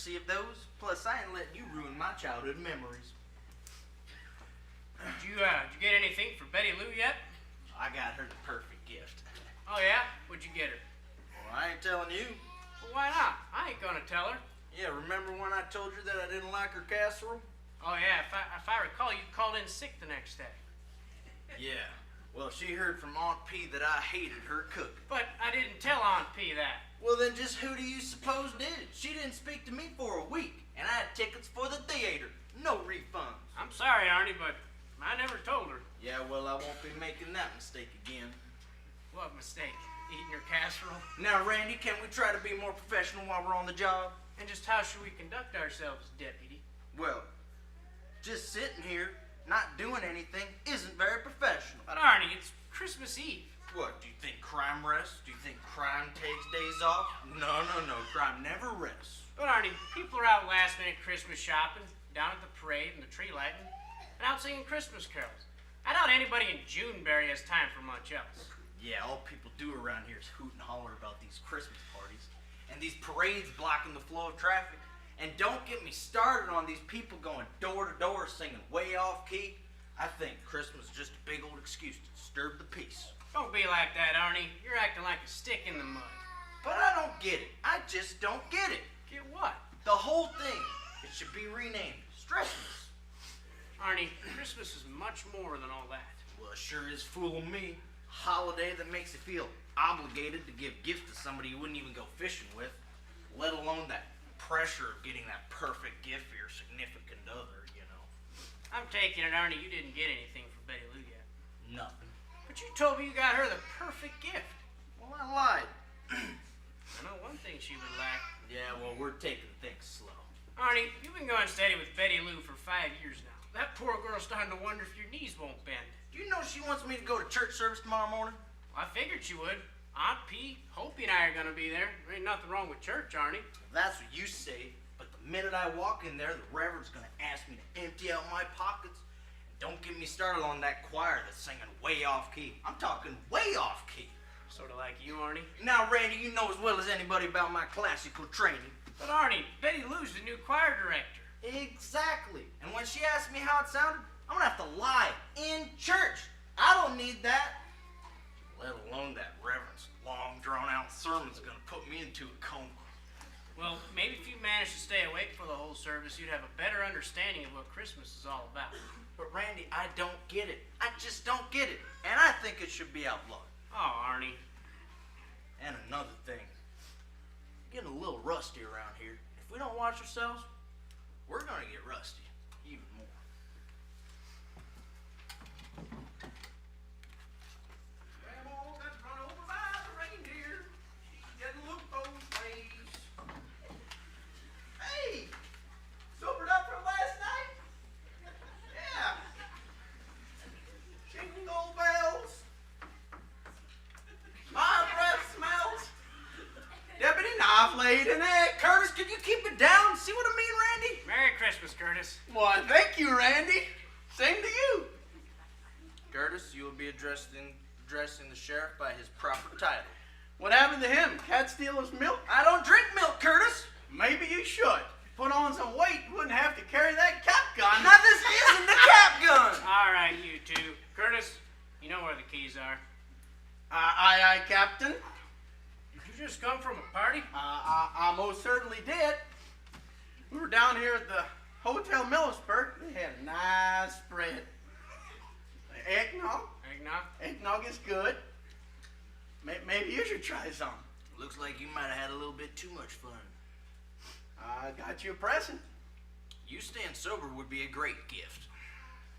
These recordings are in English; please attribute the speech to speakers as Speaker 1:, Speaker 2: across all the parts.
Speaker 1: courtesy of those. Plus, I ain't letting you ruin my childhood memories.
Speaker 2: Did you get anything for Betty Lou yet?
Speaker 1: I got her the perfect gift.
Speaker 2: Oh, yeah? What'd you get her?
Speaker 1: Well, I ain't telling you.
Speaker 2: Well, why not? I ain't gonna tell her.
Speaker 1: Yeah, remember when I told you that I didn't like her casserole?
Speaker 2: Oh, yeah, if I recall, you called in sick the next day.
Speaker 1: Yeah. Well, she heard from Aunt P that I hated her cooking.
Speaker 2: But I didn't tell Aunt P that.
Speaker 1: Well, then just who do you suppose did? She didn't speak to me for a week, and I had tickets for the theater. No refunds.
Speaker 2: I'm sorry, Arnie, but I never told her.
Speaker 1: Yeah, well, I won't be making that mistake again.
Speaker 2: What mistake? Eating your casserole?
Speaker 1: Now, Randy, can we try to be more professional while we're on the job?
Speaker 2: And just how should we conduct ourselves, Deputy?
Speaker 1: Well, just sitting here, not doing anything, isn't very professional.
Speaker 2: But Arnie, it's Christmas Eve.
Speaker 1: What, do you think crime rests? Do you think crime takes days off? No, crime never rests.
Speaker 2: But Arnie, people are out last-minute Christmas shopping, down at the parade and the tree lighting, and out singing Christmas carols. I doubt anybody in Junebury has time for much else.
Speaker 1: Yeah, all people do around here is hoot and holler about these Christmas parties and these parades blocking the flow of traffic. And don't get me started on these people going door to door singing way off key. I think Christmas is just a big old excuse to disturb the peace.
Speaker 2: Don't be like that, Arnie. You're acting like a stick in the mud.
Speaker 1: But I don't get it. I just don't get it.
Speaker 2: Get what?
Speaker 1: The whole thing. It should be renamed Stressmas.
Speaker 2: Arnie, Christmas is much more than all that.
Speaker 1: Well, it sure is fooling me. Holiday that makes you feel obligated to give gifts to somebody you wouldn't even go fishing with, let alone that pressure of getting that perfect gift for your significant other, you know.
Speaker 2: I'm taking it, Arnie, you didn't get anything for Betty Lou yet.
Speaker 1: Nothing.
Speaker 2: But you told me you got her the perfect gift.
Speaker 1: Well, I lied.
Speaker 2: I know one thing she would like.
Speaker 1: Yeah, well, we're taking things slow.
Speaker 2: Arnie, you've been going steady with Betty Lou for 5 years now. That poor girl's starting to wonder if your knees won't bend.
Speaker 1: Do you know she wants me to go to church service tomorrow morning?
Speaker 2: Well, I figured she would. Aunt P, Hopi and I are gonna be there. There ain't nothing wrong with church, Arnie.
Speaker 1: That's what you say, but the minute I walk in there, the reverend's gonna ask me to empty out my pockets. And don't get me started on that choir that's singing way off key. I'm talking way off key.
Speaker 2: Sort of like you, Arnie.
Speaker 1: Now, Randy, you know as well as anybody about my classical training.
Speaker 2: But Arnie, Betty Lou's the new choir director.
Speaker 1: Exactly. And when she asked me how it sounded, I'm gonna have to lie in church. I don't need that. Let alone that reverend's long, drawn-out sermon's gonna put me into a coma.
Speaker 2: Well, maybe if you managed to stay awake for the whole service, you'd have a better understanding of what Christmas is all about.
Speaker 1: But Randy, I don't get it. I just don't get it. And I think it should be outlawed.
Speaker 2: Oh, Arnie.
Speaker 1: And another thing. We're getting a little rusty around here. If we don't watch ourselves, we're gonna get rusty. Even more.
Speaker 3: Grandma got run over by the reindeer. She didn't look those ways. Hey! Sobered up from last night? Yeah. Jingle bells. My breath smells. Deputy knife laid an egg.
Speaker 1: Curtis, can you keep it down? See what I mean, Randy?
Speaker 2: Merry Christmas, Curtis.
Speaker 3: Why, thank you, Randy. Same to you.
Speaker 1: Curtis, you will be addressing the sheriff by his proper title.
Speaker 3: What happened to him? Cat steal his milk?
Speaker 1: I don't drink milk, Curtis.
Speaker 3: Maybe you should. Put on some weight, you wouldn't have to carry that cap gun.
Speaker 1: Now this isn't the cap gun.
Speaker 2: All right, you two. Curtis, you know where the keys are.
Speaker 3: Aye, Captain.
Speaker 2: Did you just come from a party?
Speaker 3: I most certainly did. We were down here at the Hotel Millersburg. They had a nice spread. Eggnog.
Speaker 2: Eggnog?
Speaker 3: Eggnog is good. Maybe you should try some.
Speaker 1: Looks like you might have had a little bit too much fun.
Speaker 3: I got you a present.
Speaker 1: You staying sober would be a great gift.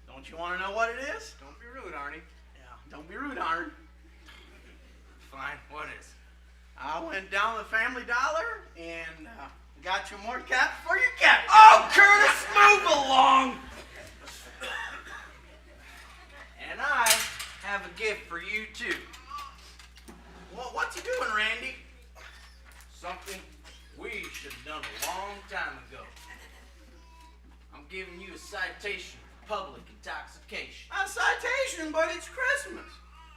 Speaker 3: Don't you want to know what it is?
Speaker 2: Don't be rude, Arnie.
Speaker 3: Yeah, don't be rude, Arn.
Speaker 1: Fine, what is?
Speaker 3: I went down to the Family Dollar and got you more caps for your cap.
Speaker 1: Oh, Curtis, move along! And I have a gift for you, too.
Speaker 3: Well, what's he doing, Randy?
Speaker 1: Something we should have done a long time ago. I'm giving you a citation for public intoxication.
Speaker 3: A citation, but it's Christmas.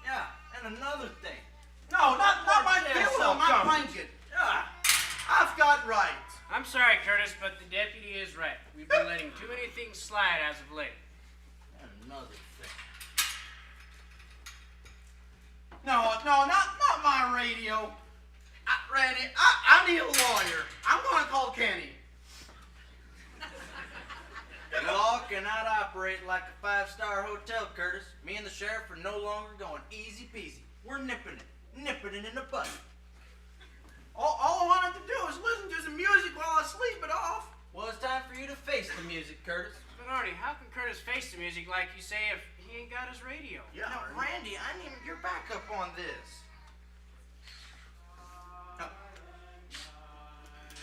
Speaker 1: Yeah, and another thing.
Speaker 3: No, not my
Speaker 1: Yeah,
Speaker 3: pillow,
Speaker 1: so
Speaker 3: my
Speaker 1: come.
Speaker 3: blanket.
Speaker 1: Yeah.
Speaker 3: I've got rights.
Speaker 2: I'm sorry, Curtis, but the deputy is right. We've been letting too many things slide as of late.
Speaker 1: And another thing.
Speaker 3: No, not my radio. Randy, I need a lawyer. I'm going to call Kenny.
Speaker 1: Law cannot operate like a five-star hotel, Curtis. Me and the sheriff are no longer going easy peasy. We're nipping it in the butt.
Speaker 3: All I wanted to do is listen to some music while I sleep it off.
Speaker 1: Well, it's time for you to face the music, Curtis.
Speaker 2: But Arnie, how can Curtis face the music like you say if he ain't got his radio?
Speaker 3: Yeah,
Speaker 1: Now, Randy, I need your backup on this.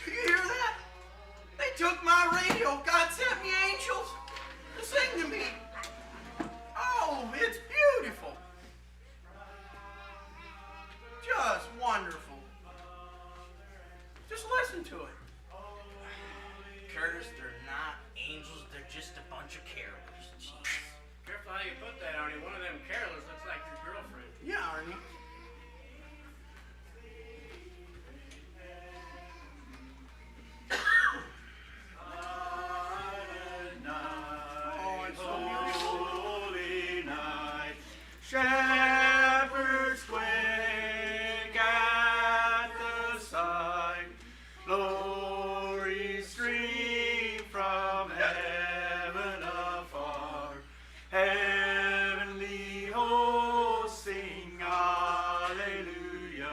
Speaker 3: Do you hear that? They took my radio. God sent me angels to sing to me. Oh, it's beautiful. Just wonderful. Just listen to it.
Speaker 1: Curtis, they're not angels. They're just a bunch of carolers. Jeez.
Speaker 2: Careful how you put that, Arnie. One of them carolers looks like your girlfriend.
Speaker 3: Yeah, Arnie. Oh, it's so beautiful.
Speaker 4: Holy night, shepherds quake at the sight, glory stream from heaven afar, heavenly hosts sing hallelujah,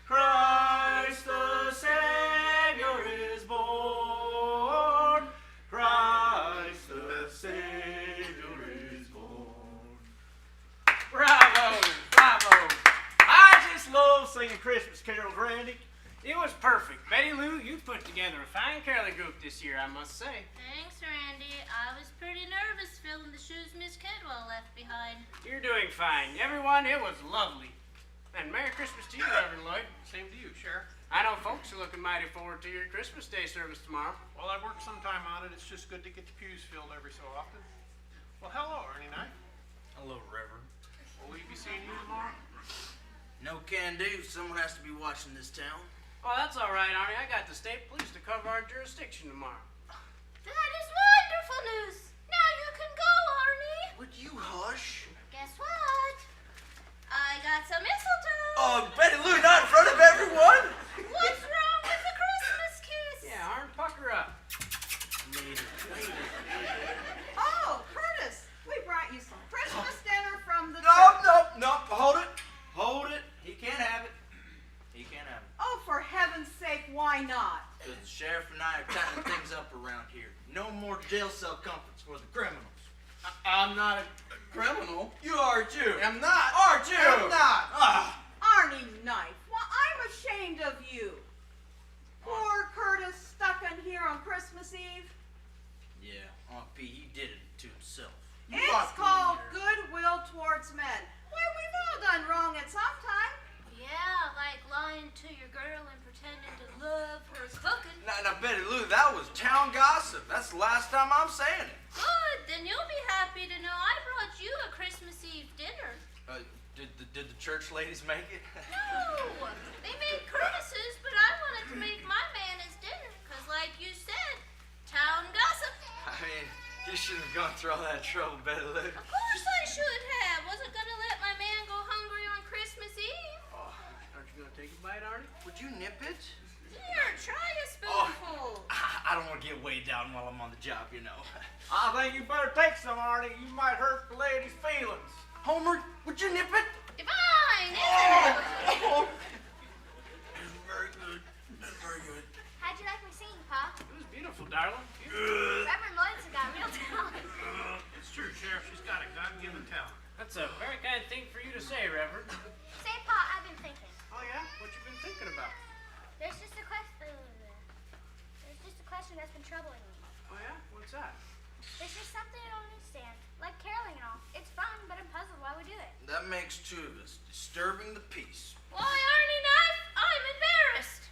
Speaker 4: Christ the Savior is born, Christ the Savior is born.
Speaker 2: Bravo! Bravo!
Speaker 4: I just love singing Christmas carols, Randy.
Speaker 2: It was perfect. Betty Lou, you put together a fine caroling group this year, I must say.
Speaker 5: Thanks, Randy. I was pretty nervous filling the shoes Miss Kedwell left behind.
Speaker 2: You're doing fine. Everyone, it was lovely. And Merry Christmas to you, Reverend Lloyd.
Speaker 6: Same to you, Sheriff.
Speaker 2: I know folks are looking mighty forward to your Christmas Day service tomorrow.
Speaker 6: Well, I worked some time on it. It's just good to get the pews filled every so often. Well, hello, Ernie and I.
Speaker 1: Hello, Reverend.
Speaker 6: Will we be seeing you tomorrow?
Speaker 1: No can do. Someone has to be watching this town.
Speaker 2: Oh, that's all right, Arnie. I got the state police to cover our jurisdiction tomorrow.
Speaker 5: That is wonderful news. Now you can go, Arnie.
Speaker 1: Would you hush?
Speaker 5: Guess what? I got some mistletoe.
Speaker 1: Oh, Betty Lou, not in front of everyone.
Speaker 5: What's wrong with the Christmas kiss?
Speaker 2: Yeah, Arnie, pucker up.
Speaker 7: Oh, Curtis, we brought you some Christmas dinner from the
Speaker 1: No,
Speaker 7: church.
Speaker 1: no, hold it. Hold it. He can't have it. He can't have it.
Speaker 7: Oh, for heaven's sake, why not?
Speaker 1: Because the sheriff and I are tightening things up around here. No more jail cell comforts for the criminals.
Speaker 3: I'm not a criminal.
Speaker 1: You are too.
Speaker 3: I'm not.
Speaker 1: Are too.
Speaker 3: I'm not.
Speaker 1: Ah.
Speaker 7: Arnie Knife, well, I'm ashamed of you. Poor Curtis stuck in here on Christmas Eve.
Speaker 1: Yeah, Aunt P, he did it to himself.
Speaker 7: It's
Speaker 3: Fuck
Speaker 7: called
Speaker 3: you.
Speaker 7: goodwill towards men. Well, we've all done wrong at some time.
Speaker 5: Yeah, like lying to your girl and pretending to love her cooking.
Speaker 1: Now, Betty Lou, that was town gossip. That's the last time I'm saying it.
Speaker 5: Good, then you'll be happy to know I brought you a Christmas Eve dinner.
Speaker 1: Did the church ladies make it?
Speaker 5: No, they made Curtis's, but I wanted to make my man his dinner, because like you said, town gossip.
Speaker 1: I mean, you shouldn't have gone through all that trouble, Betty Lou.
Speaker 5: Of course I should have. Wasn't gonna let my man go hungry on Christmas Eve.
Speaker 2: Oh, aren't you going to take a bite, Arnie?
Speaker 1: Would you nip it?
Speaker 5: Here, try a spoonful.
Speaker 1: I don't want to get weighed down while I'm on the job, you know.
Speaker 4: I think you better take some, Arnie. You might hurt the lady's feelings.
Speaker 1: Homer, would you nip it?
Speaker 5: Divine, isn't it?
Speaker 1: Oh. Very good. Very good.
Speaker 5: How'd you like my singing, Pa?
Speaker 2: It was beautiful, darling.
Speaker 5: Reverend Lloyd's got real talent.
Speaker 6: It's true, Sheriff. She's got a God-given talent.
Speaker 2: That's a very kind thing for you to say, Reverend.
Speaker 5: Say, Pa, I've been thinking.
Speaker 2: Oh, yeah? What you been thinking about?
Speaker 5: There's just a question that's been troubling me.
Speaker 2: Oh, yeah? What's that?
Speaker 5: There's just something I don't understand. Like caroling and all. It's fun, but I'm puzzled why we do it.
Speaker 1: That makes two of us, disturbing the peace.
Speaker 5: Why, Arnie Knife, I'm embarrassed.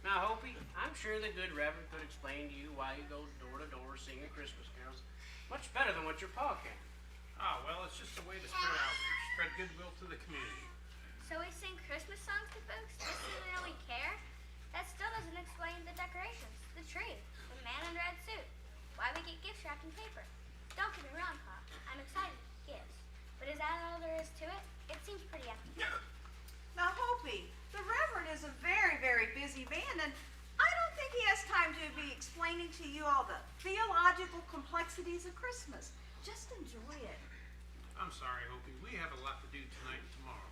Speaker 2: Now, Hopi, I'm sure the good Reverend could explain to you why you go door to door singing Christmas carols much better than what your pa can.
Speaker 6: Oh, well, it's just a way to spread goodwill to the community.
Speaker 5: So we sing Christmas songs to folks just so they know we care? That still doesn't explain the decorations, the tree, the man in red suit, why we get gifts wrapped in paper. Don't get me wrong, Pop. I'm excited to get gifts. But is that all there is to it? It seems pretty empty.
Speaker 7: Now, Hopi, the Reverend is a very, very busy man, and I don't think he has time to be explaining to you all the theological complexities of Christmas. Just enjoy it.
Speaker 6: I'm sorry, Hopi. We have a lot to do tonight and tomorrow.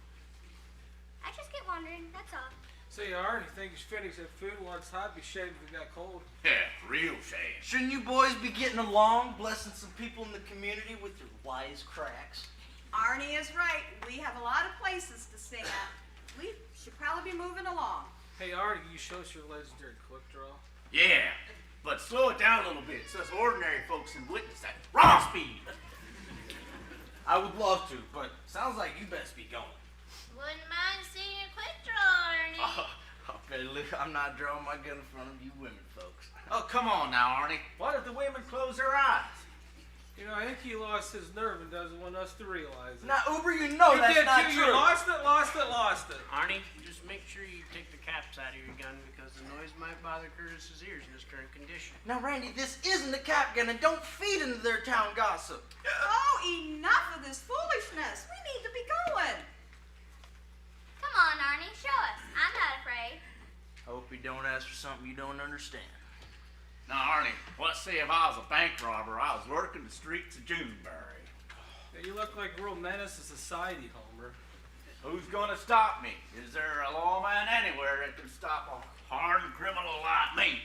Speaker 5: I just get wondering, that's all.
Speaker 4: Say, Art, you think you should finish that food while it's hot? Be shaved if it got cold.
Speaker 8: Yeah, real shame.
Speaker 1: Shouldn't you boys be getting along, blessing some people in the community with your wise cracks?
Speaker 7: Arnie is right. We have a lot of places to sing at. We should probably be moving along.
Speaker 4: Hey, Art, you show us your legendary quick draw.
Speaker 8: Yeah, but slow it down a little bit so us ordinary folks can witness that raw speed.
Speaker 1: I would love to, but sounds like you best be going.
Speaker 5: Wouldn't mind seeing your quick draw, Ernie.
Speaker 1: Okay, look, I'm not drawing my gun in front of you women folks.
Speaker 8: Oh, come on now, Arnie. What if the women close their eyes?
Speaker 4: You know, I think he lost his nerve and doesn't want us to realize it.
Speaker 1: Now, Uber, you know
Speaker 4: He
Speaker 1: that's
Speaker 4: did
Speaker 1: not
Speaker 4: too.
Speaker 1: true.
Speaker 4: You lost it.
Speaker 2: Arnie, just make sure you take the caps out of your gun because the noise might bother Curtis's ears in his current condition.
Speaker 1: Now, Randy, this isn't a cap gun, and don't feed into their town gossip.
Speaker 7: Oh, enough of this foolishness. We need to be going.
Speaker 5: Come on, Arnie, show us. I'm not afraid.
Speaker 1: Hope you don't ask for something you don't understand.
Speaker 8: Now, Arnie, let's say if I was a bank robber, I was working the streets of Junebury.
Speaker 4: Yeah, you look like a real menace to society, Homer.
Speaker 8: Who's gonna stop me? Is there a lawman anywhere that can stop a hardened criminal like me?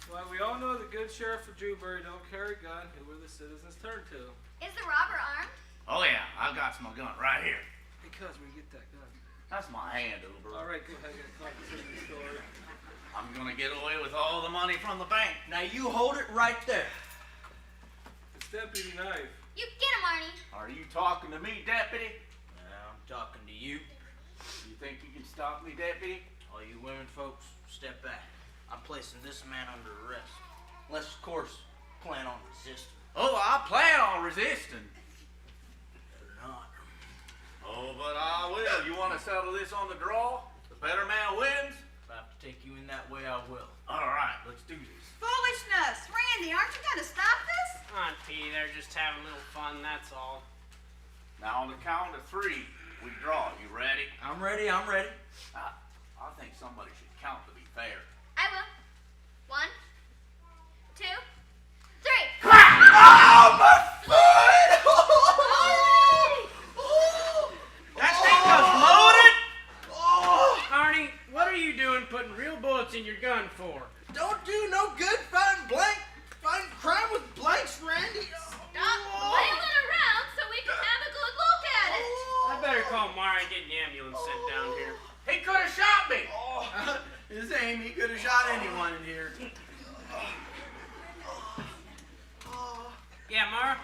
Speaker 4: Well, we all know the good sheriff of Junebury don't carry a gun. Who are the citizens turn to?
Speaker 5: Is the robber armed?
Speaker 8: Oh yeah, I got my gun right here.
Speaker 4: Because we get that gun.
Speaker 8: That's my hand, Uber.
Speaker 4: All right, go ahead and talk to the story.
Speaker 8: I'm gonna get away with all the money from the bank.
Speaker 1: Now, you hold it right there.
Speaker 4: It's Deputy Knife.
Speaker 5: You get him, Arnie.
Speaker 8: Are you talking to me, deputy?
Speaker 1: Now, I'm talking to you.
Speaker 8: You think you can stop me, deputy?
Speaker 1: All you women folks, step back. I'm placing this man under arrest. Unless, of course, plan on resisting.
Speaker 8: Oh, I plan on resisting.
Speaker 1: Better not.
Speaker 8: Oh, but I will. You want to settle this on the draw? The better man wins?
Speaker 1: If I have to take you in that way, I will.
Speaker 8: All right, let's do this.
Speaker 7: Foolishness. Randy, aren't you going to stop this?
Speaker 2: Aunt P, they're just having a little fun, that's all.
Speaker 8: Now, on the count of 3, we draw. You ready?
Speaker 1: I'm ready, I'm ready.
Speaker 8: I think somebody should count to be fair.
Speaker 5: I will. 1, 2, 3.
Speaker 1: Oh, my foot!
Speaker 2: That thing was loaded!
Speaker 1: Oh,
Speaker 2: Arnie, what are you doing putting real bullets in your gun for?
Speaker 1: don't do no good fighting crime with blanks, Randy.
Speaker 5: Stop flailing around so we can have a good look at it.
Speaker 2: I better call Mara and get the ambulance sent down here.
Speaker 8: He could have shot me!
Speaker 3: His aim, he could have shot anyone in here.
Speaker 2: Yeah, Mara?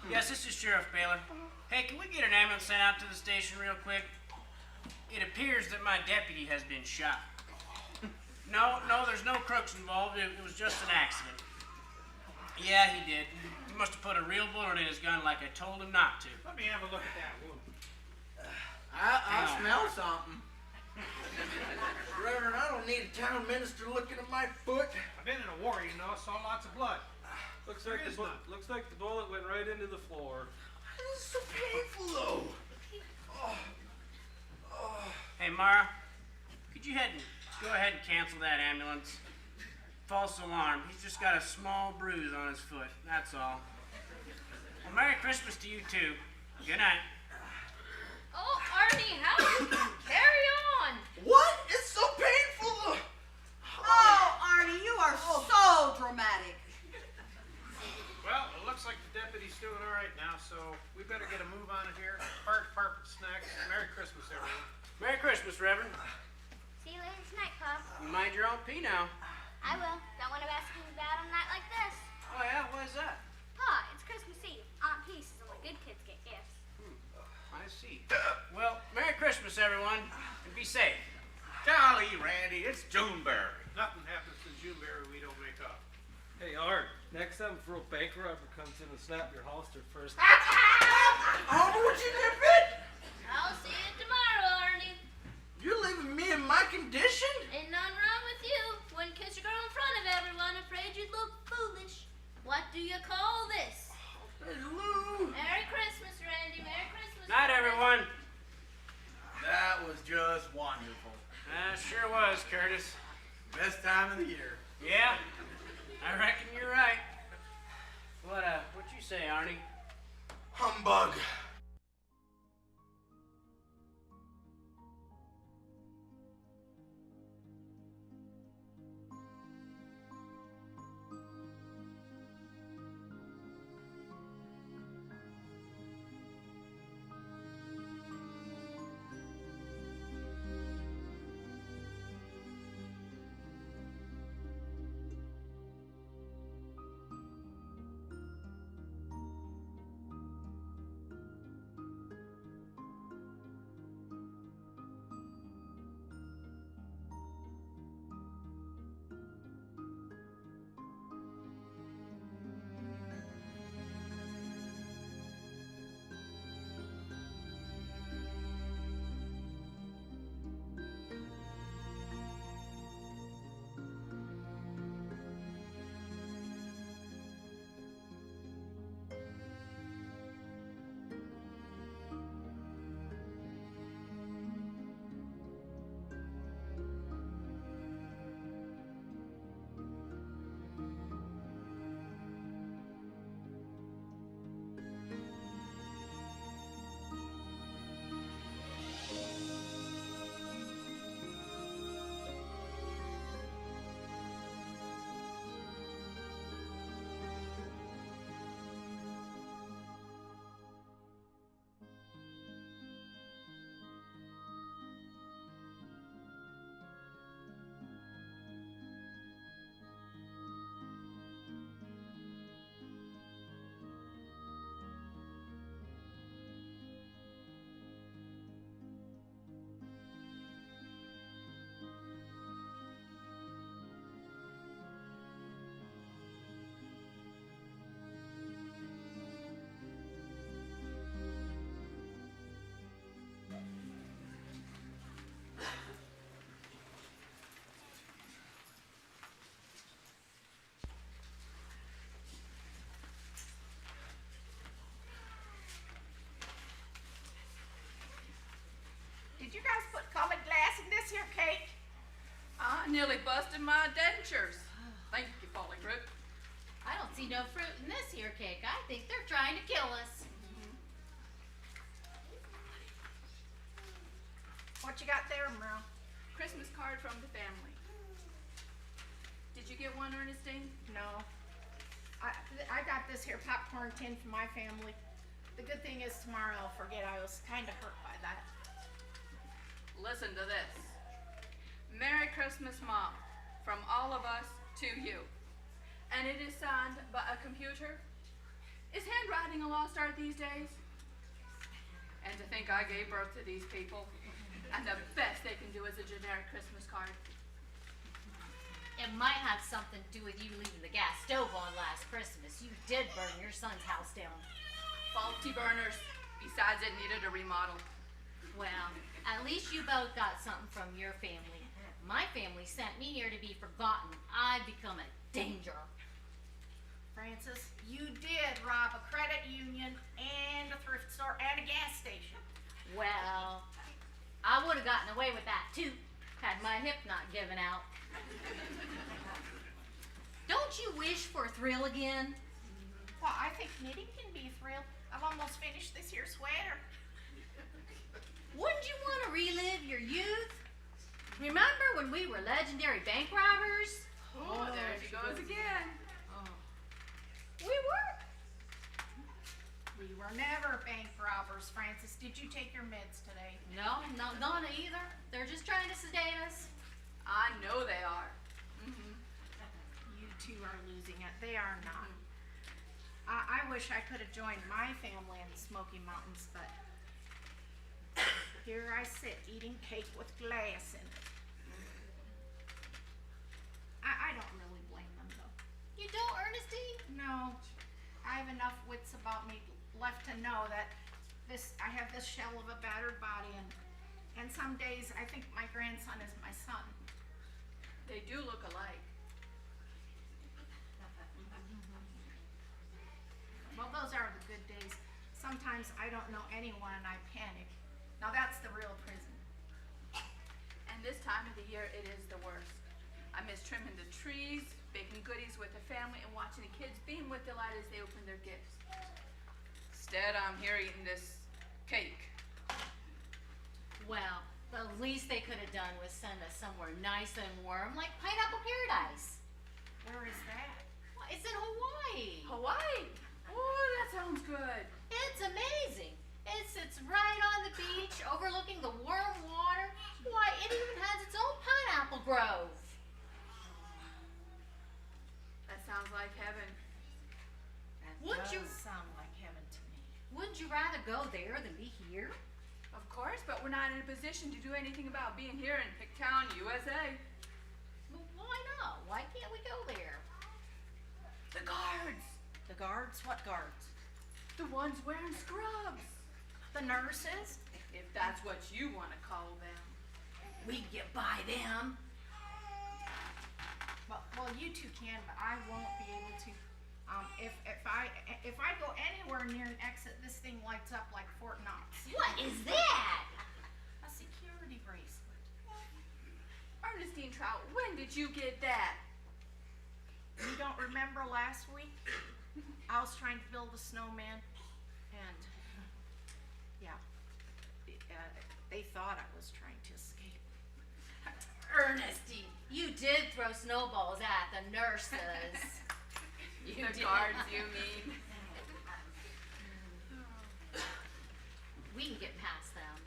Speaker 2: Yes, this is Sheriff Baylor. Hey, can we get an ambulance sent out to the station real quick? It appears that my deputy has been shot. No, there's no crooks involved. It was just an accident. Yeah, he did. He must have put a real bullet in his gun like I told him not to.
Speaker 6: Let me have a look at that wound.
Speaker 3: I smell something.
Speaker 1: Reverend, I don't need a town minister looking at my foot.
Speaker 6: I've been in a war, you know, saw lots of blood.
Speaker 4: Looks like the bullet went right into the floor.
Speaker 1: This is so painful, though.
Speaker 2: Hey, Mara, could you go ahead and cancel that ambulance? False alarm. He's just got a small bruise on his foot. That's all. Well, Merry Christmas to you, too. Good night.
Speaker 5: Oh, Arnie, how you carry on?
Speaker 1: What? It's so painful, though.
Speaker 7: Oh, Arnie, you are so dramatic.
Speaker 6: Well, it looks like the deputy's doing all right now, so we better get a move on it here. Fire department snacks. Merry Christmas, everyone.
Speaker 2: Merry Christmas, Reverend.
Speaker 5: See you later tonight, Pop.
Speaker 2: You mind your own pee now.
Speaker 5: I will. Don't want to ask me bad on a night like this.
Speaker 2: Oh, yeah? Why is that?
Speaker 5: Pa, it's Christmas Eve. Aunt P says only good kids get gifts.
Speaker 2: I see. Well, Merry Christmas, everyone, and be safe.
Speaker 8: Golly, Randy, it's Junebury.
Speaker 6: Nothing happens to Junebury we don't make up.
Speaker 4: Hey, Art, next time a real bank robber comes in and snap your holster first.
Speaker 1: Oh, what you did, Fit?
Speaker 5: I'll see you tomorrow, Arnie.
Speaker 1: You're leaving me in my condition?
Speaker 5: Ain't none
Speaker 9: What do you call this?
Speaker 3: Lou.
Speaker 9: Merry Christmas, Randy. Merry Christmas.
Speaker 2: Night, everyone.
Speaker 3: That was just wonderful.
Speaker 2: Sure was, Curtis.
Speaker 3: Best time of the year.
Speaker 2: Yeah, I reckon you're right. What'd you say, Arnie?
Speaker 3: Humbug.
Speaker 10: Did you guys put colored glass in this here cake?
Speaker 11: I nearly busted my dentures. Thank you, Polly Crook.
Speaker 9: I don't see no fruit in this here cake. I think they're trying to kill us.
Speaker 10: What you got there, Merle?
Speaker 11: Christmas card from the family. Did you get one, Ernestine?
Speaker 10: No. I got this here popcorn tin for my family. The good thing is tomorrow I'll forget. I was kind of hurt by that.
Speaker 11: Listen to this. Merry Christmas, Mom, from all of us to you. And it is signed by a computer. Is handwriting a lost art these days? And to think I gave birth to these people, and the best they can do is a generic Christmas card.
Speaker 9: It might have something to do with you leaving the gas stove on last Christmas. You did burn your son's house down.
Speaker 11: Faulty burners. Besides, it needed a remodel.
Speaker 9: Well, at least you both got something from your family. My family sent me here to be forgotten. I've become a danger.
Speaker 10: Francis, you did rob a credit union and a thrift store and a gas station.
Speaker 9: Well, I would have gotten away with that too, had my hip not given out. Don't you wish for a thrill again?
Speaker 10: Well, I think knitting can be a thrill. I've almost finished this here sweater.
Speaker 9: Wouldn't you want to relive your youth? Remember when we were legendary bank robbers?
Speaker 11: Oh, there she goes again.
Speaker 10: We were. We were never bank robbers, Francis. Did you take your meds today?
Speaker 9: No, not gonna either. They're just trying to sedate us.
Speaker 11: I know they are.
Speaker 10: You two are losing it. They are not. I wish I could have joined my family in the Smoky Mountains, but here I sit eating cake with glass in it. I don't really blame them though.
Speaker 9: You don't, Ernestine?
Speaker 10: No, I have enough wits about me left to know that I have this shell of a battered body, and some days I think my grandson is my son.
Speaker 11: They do look alike.
Speaker 10: sometimes I don't know anyone and I panic. Now that's the real prison.
Speaker 11: And this time of the year, it is the worst. I miss trimming the trees, baking goodies with the family, and watching the kids beam with delight as they open their gifts. Instead, I'm here eating this cake.
Speaker 9: Well, the least they could have done was send us somewhere nice and warm, like Pineapple Paradise.
Speaker 10: Where is that?
Speaker 9: Well, it's in Hawaii.
Speaker 11: Hawaii! Oh, that sounds good.
Speaker 9: It's amazing. It sits right on the beach, overlooking the warm water. Why, it even has its own pineapple grove.
Speaker 11: That sounds like heaven.
Speaker 10: That
Speaker 9: Wouldn't
Speaker 10: does
Speaker 9: you-
Speaker 10: sound like heaven to me.
Speaker 9: Wouldn't you rather go there than be here?
Speaker 11: Of course, but we're not in a position to do anything about being here in Hicktown, USA.
Speaker 9: Well, why not? Why can't we go there?
Speaker 11: The guards!
Speaker 10: The guards? What guards?
Speaker 11: The ones wearing scrubs!
Speaker 10: The nurses?
Speaker 11: If that's what you want to call them.
Speaker 9: We can get by them.
Speaker 10: Well, you two can, but I won't be able to. If I go anywhere near an exit, this thing lights up like Fort Knox.
Speaker 9: What is that?
Speaker 10: A security bracelet.
Speaker 11: Ernestine Trout, when did you get that?
Speaker 10: You don't remember last week? I was trying to build a snowman, and yeah, they thought I was trying to escape.
Speaker 9: Ernestine, you did throw snowballs at the nurses. You
Speaker 11: The
Speaker 9: did.
Speaker 11: guards, you mean?
Speaker 9: We can get past them.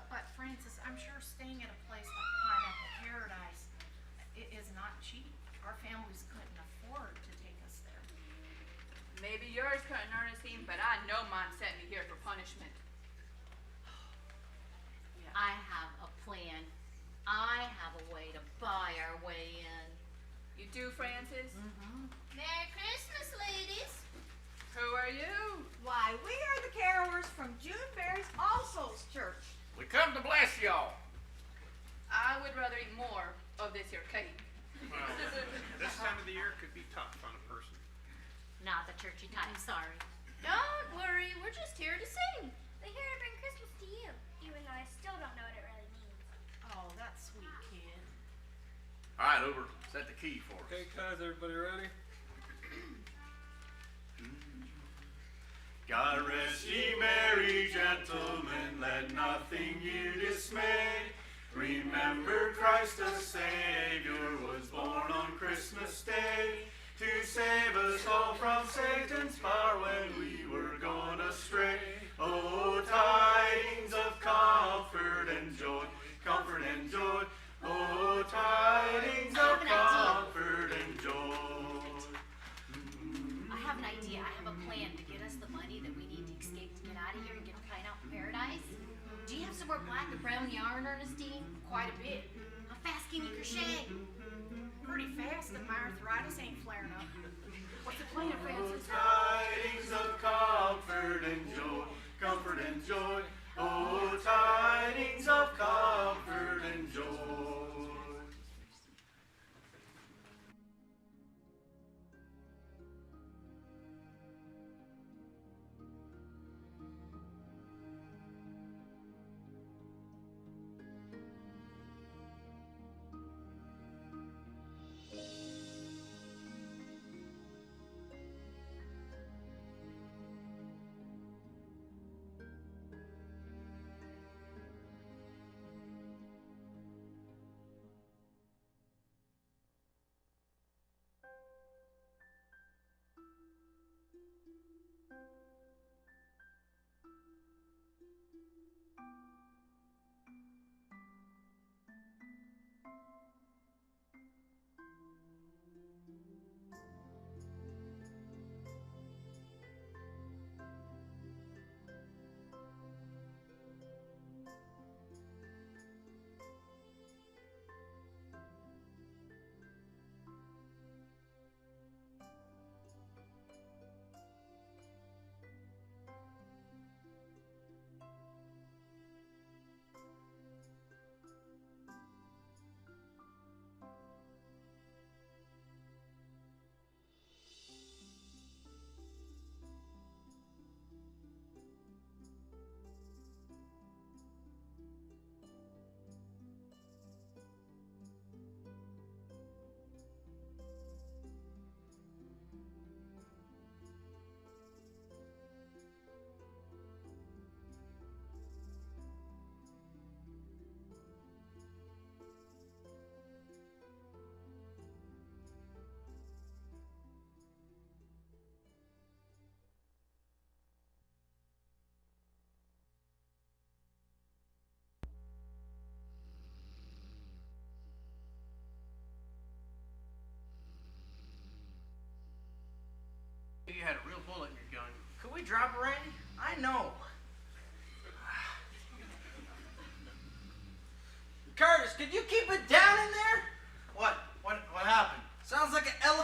Speaker 10: But Francis, I'm sure staying at a place like Pineapple Paradise is not cheap. Our families couldn't afford to take us there.
Speaker 11: Maybe yours couldn't, Ernestine, but I know mine sent me here for punishment.
Speaker 9: I have a plan. I have a way to buy our way in.
Speaker 11: You do, Francis?
Speaker 9: Merry Christmas, ladies.
Speaker 11: Who are you?
Speaker 7: Why, we are the carolers from Junebury's All Souls Church.
Speaker 8: We come to bless y'all.
Speaker 11: I would rather eat more of this here cake.
Speaker 6: Well, this time of the year could be tough on a person.
Speaker 9: Not the churchy type, sorry.
Speaker 5: Don't worry, we're just here to sing. We're here to bring Christmas to you, even though I still don't know what it really means.
Speaker 10: Oh, that's sweet, kid.
Speaker 8: All right, Uber, set the key for us.
Speaker 4: Okay, guys, everybody ready?
Speaker 12: God rest ye merry gentlemen, let nothing you dismay. Remember Christ the Savior was born on Christmas Day to save us all from Satan's power when we were gone astray. Oh, tidings of comfort and joy, comfort and joy. Oh, tidings of comfort and joy.
Speaker 9: I have an idea. I have a plan to get us the money that we need to escape to get out of here and get to Pineapple Paradise. Do you have some more black or brown yarn, Ernestine?
Speaker 10: Quite a bit.
Speaker 9: How fast can you crochet?
Speaker 10: Pretty fast, and my arthritis ain't flaring up.
Speaker 11: What's the plan, Francis?
Speaker 12: Tidings of comfort and joy, comfort and joy. Oh, tidings of comfort and joy.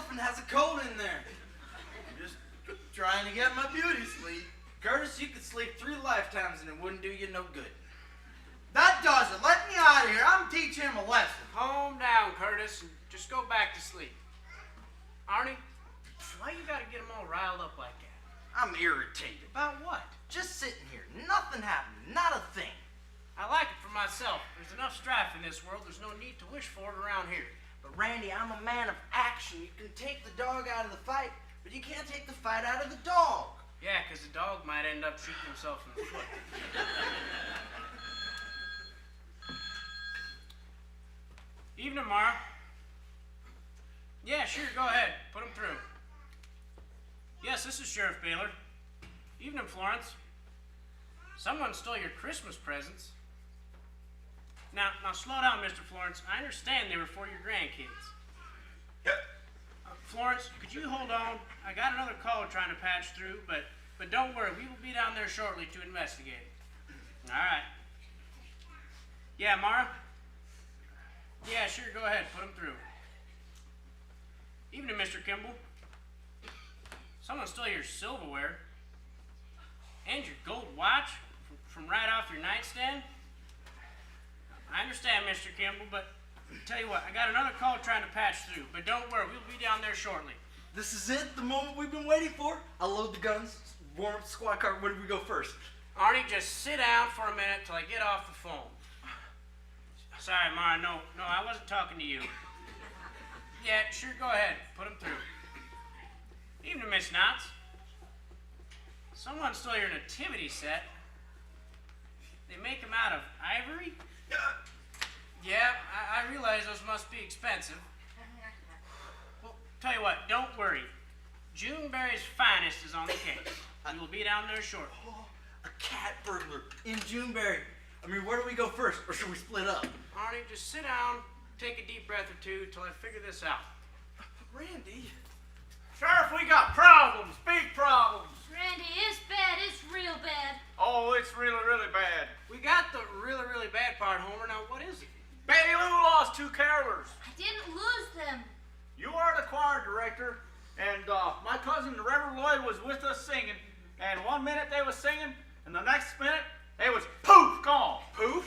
Speaker 1: orphan has a cold in there.
Speaker 3: I'm just trying to get my beauty sleep.
Speaker 1: Curtis, you could sleep 3 lifetimes and it wouldn't do you no good.
Speaker 3: That does it. Let me out of here. I'm teaching him a lesson.
Speaker 2: Calm down, Curtis, and just go back to sleep. Arnie, why you gotta get them all riled up like that?
Speaker 1: I'm irritated.
Speaker 2: About what?
Speaker 1: Just sitting here. Nothing happened. Not a thing.
Speaker 2: I like it for myself. There's enough strife in this world. There's no need to wish for it around here.
Speaker 1: But Randy, I'm a man of action. You can take the dog out of the fight, but you can't take the fight out of the dog.
Speaker 2: Yeah, 'cause the dog might end up shooting himself in the foot. Evening, Mara. Yeah, sure, go ahead. Put him through. Yes, this is Sheriff Baylor. Evening, Florence. Someone stole your Christmas presents. Now slow down, Mr. Florence. I understand they were for your grandkids. Florence, could you hold on? I got another caller trying to patch through, but don't worry, we will be down there shortly to investigate. All right. Yeah, Mara? Yeah, sure, go ahead. Put him through. Evening, Mr. Kimball. Someone stole your silverware and your gold watch from right off your nightstand. I understand, Mr. Kimball, but tell you what, I got another call trying to patch through, but don't worry, we'll be down there shortly.
Speaker 1: This is it, the moment we've been waiting for. I'll load the guns, warm up the squad car. Where do we go first?
Speaker 2: Arnie, just sit down for a minute till I get off the phone. Sorry, Mara, no, I wasn't talking to you. Yeah, sure, go ahead. Put him through. Evening, Miss Knotts. Someone stole your nativity set. They make them out of ivory? Yeah, I realize those must be expensive. Well, tell you what, don't worry. Junebury's finest is on the case. We will be down there shortly.
Speaker 1: Oh, a cat burglar in Junebury. I mean, where do we go first, or should we split up?
Speaker 2: Arnie, just sit down, take a deep breath or two till I figure this out.
Speaker 1: Randy.
Speaker 8: Sheriff, we got problems, big problems.
Speaker 9: Randy, it's bad. It's real bad.
Speaker 8: Oh, it's really, really bad.
Speaker 2: We got the really, really bad part, Homer. Now, what is it?
Speaker 8: Betty Lou lost 2 carolers.
Speaker 9: I didn't lose them.
Speaker 8: You are the choir director, and my cousin, the Reverend Lloyd, was with us singing. And one minute they was singing, and the next minute they was poof, gone.
Speaker 1: Poof?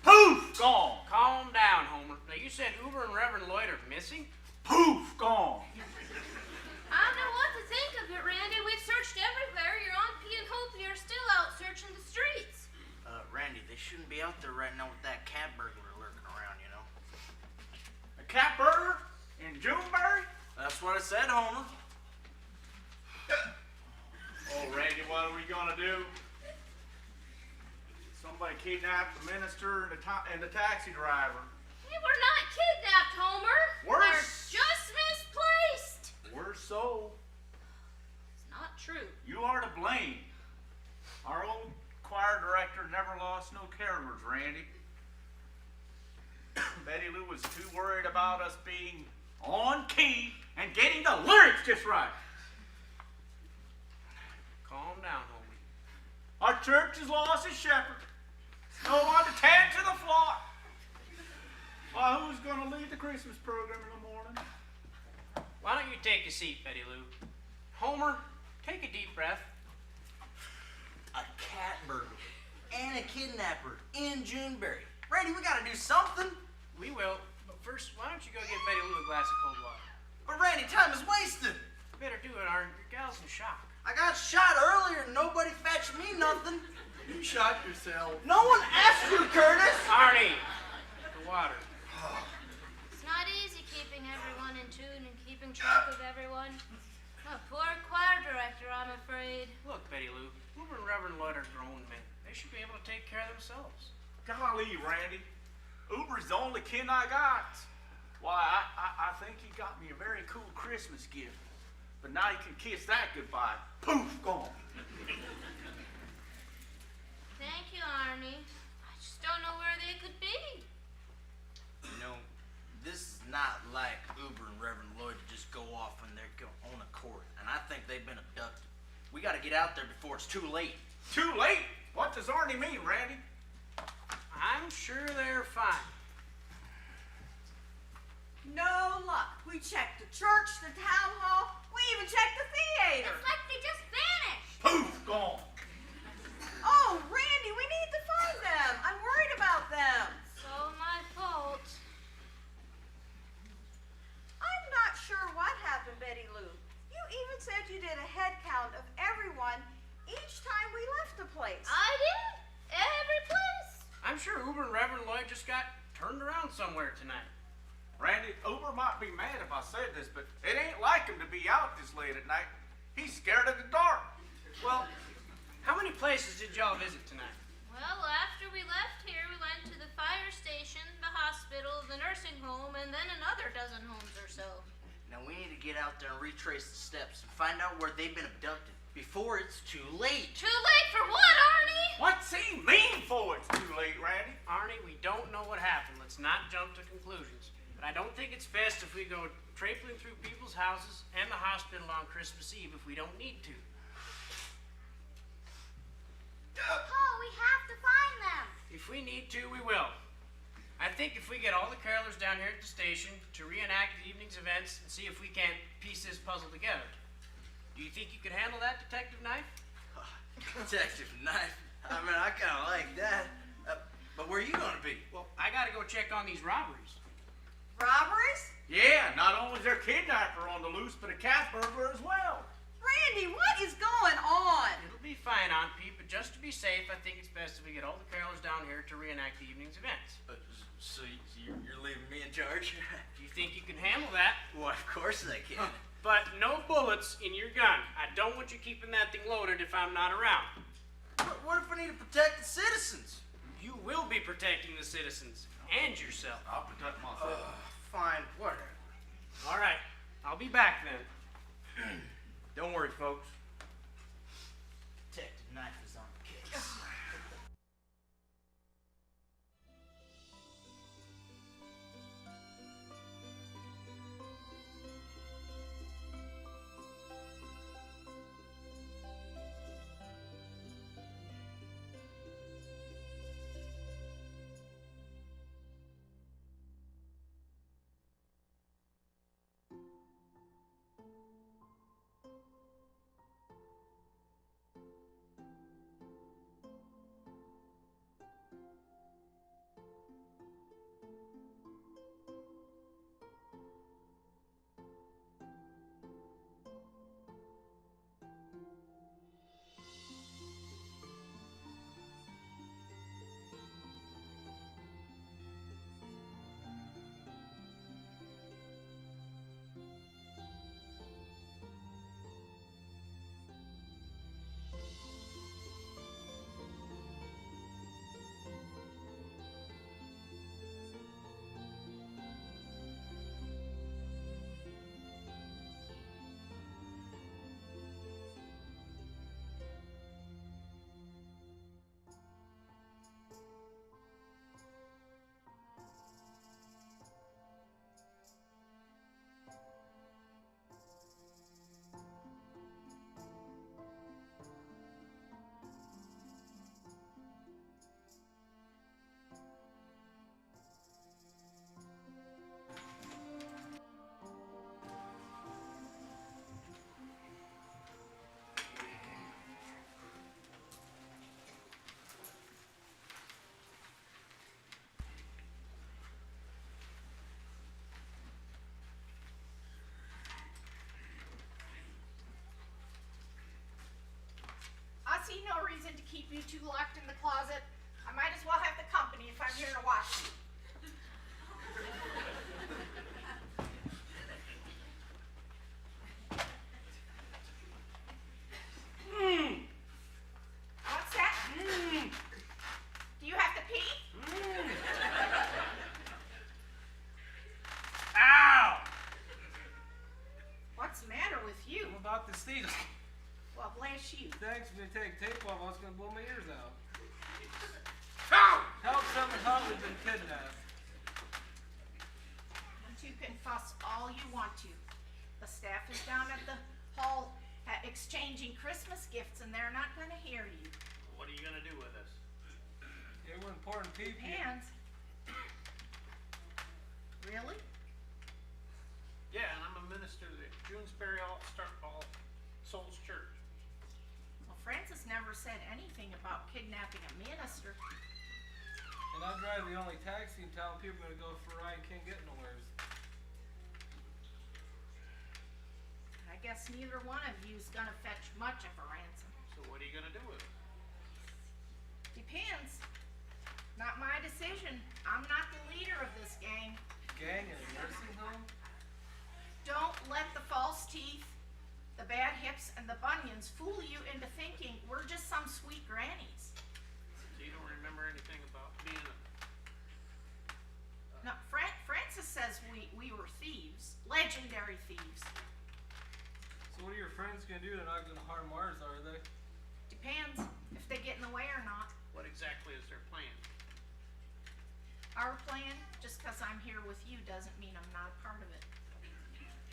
Speaker 8: Poof, gone.
Speaker 2: Calm down, Homer. Now, you said Uber and Reverend Lloyd are missing?
Speaker 8: Poof, gone.
Speaker 5: I don't know what to think of it, Randy. We've searched everywhere. Your Aunt P and Hoopy are still out searching the streets.
Speaker 1: Randy, they shouldn't be out there right now with that cat burglar lurking around, you know.
Speaker 8: A cat burglar in Junebury?
Speaker 1: That's what I said, Homer.
Speaker 8: Oh, Randy, what are we gonna do? Somebody kidnapped the minister and the taxi driver.
Speaker 5: Hey, we're not kidnapped, Homer.
Speaker 8: We're
Speaker 5: just misplaced.
Speaker 8: We're so.
Speaker 5: It's not true.
Speaker 8: You are to blame. Our old choir director never lost no carolers, Randy. Betty Lou was too worried about us being on key and getting the lyrics just right.
Speaker 2: Calm down, Homer.
Speaker 8: Our church has lost its shepherd. No one to tend to the flock. Well, who's going to lead the Christmas program in the morning?
Speaker 2: Why don't you take a seat, Betty Lou? Homer, take a deep breath.
Speaker 1: A cat burglar and a kidnapper in Junebury. Randy, we gotta do something.
Speaker 2: We will, but first, why don't you go get Betty Lou a glass of cold water?
Speaker 1: But Randy, time is wasted.
Speaker 2: Better do it, Arnie. Your gal's in shock.
Speaker 1: I got shot earlier and nobody fetched me nothing.
Speaker 3: You shot yourself.
Speaker 1: No one asked you, Curtis.
Speaker 2: Arnie, the water.
Speaker 5: It's not easy keeping everyone in tune and keeping track of everyone. A poor choir director, I'm afraid.
Speaker 2: Look, Betty Lou, Uber and Reverend Lloyd are grown men. They should be able to take care of themselves.
Speaker 8: Golly, Randy. Uber's the only kin I got. Why, I think he got me a very cool Christmas gift. But now you can kiss that goodbye. Poof, gone.
Speaker 5: Thank you, Arnie. I just don't know where they could be.
Speaker 1: You know, this is not like Uber and Reverend Lloyd to just go off on their own accord. And I think they've been abducted. We gotta get out there before it's too late.
Speaker 8: Too late? What does Arnie mean, Randy?
Speaker 2: I'm sure they're fine.
Speaker 7: No luck. We checked the church, the town hall. We even checked the theater.
Speaker 5: It's like they just vanished.
Speaker 8: Poof, gone.
Speaker 7: Oh, Randy, we need to find them. I'm worried about them.
Speaker 5: So my fault.
Speaker 7: I'm not sure what happened, Betty Lou. You even said you did a head count of everyone each time we left the place.
Speaker 5: I did. Every place.
Speaker 2: I'm sure Uber and Reverend Lloyd just got turned around somewhere tonight.
Speaker 8: Randy, Uber might be mad if I said this, but it ain't like him to be out this late at night. He's scared of the dark.
Speaker 2: Well, how many places did y'all visit tonight?
Speaker 5: Well, after we left here, we went to the fire station, the hospital, the nursing home, and then another dozen homes or so.
Speaker 1: Now we need to get out there and retrace the steps and find out where they've been abducted before it's too late.
Speaker 5: Too late for what, Arnie?
Speaker 8: What's he mean for it's too late, Randy?
Speaker 2: Arnie, we don't know what happened. Let's not jump to conclusions. But I don't think it's best if we go traipsing through people's houses and the hospital on Christmas Eve if we don't need to.
Speaker 5: Paul, we have to find them.
Speaker 2: If we need to, we will. I think if we get all the carolers down here at the station to reenact the evening's events and see if we can't piece this puzzle together. Do you think you could handle that, Detective Knife?
Speaker 1: Detective Knife. I mean, I kind of like that. But where are you going to be?
Speaker 2: Well, I got to go check on these robberies.
Speaker 7: Robberies?
Speaker 8: Yeah, not only is there a kidnapper on the loose, but a cat burglar as well.
Speaker 7: Randy, what is going on?
Speaker 2: It'll be fine, Aunt Pete, but just to be safe, I think it's best if we get all the carolers down here to reenact the evening's events.
Speaker 1: So you're leaving me in charge?
Speaker 2: Do you think you can handle that?
Speaker 1: Well, of course I can.
Speaker 2: But no bullets in your gun. I don't want you keeping that thing loaded if I'm not around.
Speaker 1: What if we need to protect the citizens?
Speaker 2: You will be protecting the citizens and yourself.
Speaker 8: I'll protect myself.
Speaker 1: Fine, whatever.
Speaker 2: All right, I'll be back then.
Speaker 1: Don't worry, folks. Detective Knife is on the case.
Speaker 10: I see no reason to keep you two locked in the closet. I might as well have the company if I'm here to watch you. What's that? Do you have to pee?
Speaker 2: Ow!
Speaker 10: What's the matter with you?
Speaker 4: I'm about to sneeze.
Speaker 10: Well, bless you.
Speaker 4: Thanks for take tape off. I was gonna blow my ears out.
Speaker 2: Ow!
Speaker 4: Help someone thought we've been kidnapped.
Speaker 10: You two can fuss all you want to. The staff is down at the hall exchanging Christmas gifts, and they're not going to hear you.
Speaker 2: What are you gonna do with us?
Speaker 4: Yeah, we're important people.
Speaker 10: Hands. Really?
Speaker 6: Yeah, and I'm a minister of the Junebury All Souls Church.
Speaker 10: Well, Francis never said anything about kidnapping a minister.
Speaker 4: And I drive the only taxi in town people are gonna go for a ride and can't get nowhere.
Speaker 10: I guess neither one of you's gonna fetch much of a ransom.
Speaker 6: So what are you gonna do with it?
Speaker 10: Depends. Not my decision. I'm not the leader of this gang.
Speaker 4: Gang in a nursing home?
Speaker 10: Don't let the false teeth, the bad hips, and the bunions fool you into thinking we're just some sweet grannies.
Speaker 6: So you don't remember anything about being a...
Speaker 10: No, Francis says we were thieves. Legendary thieves.
Speaker 4: So what are your friends gonna do? They're not gonna harm ours, are they?
Speaker 10: Depends if they get in the way or not.
Speaker 6: What exactly is their plan?
Speaker 10: Our plan, just because I'm here with you, doesn't mean I'm not a part of it.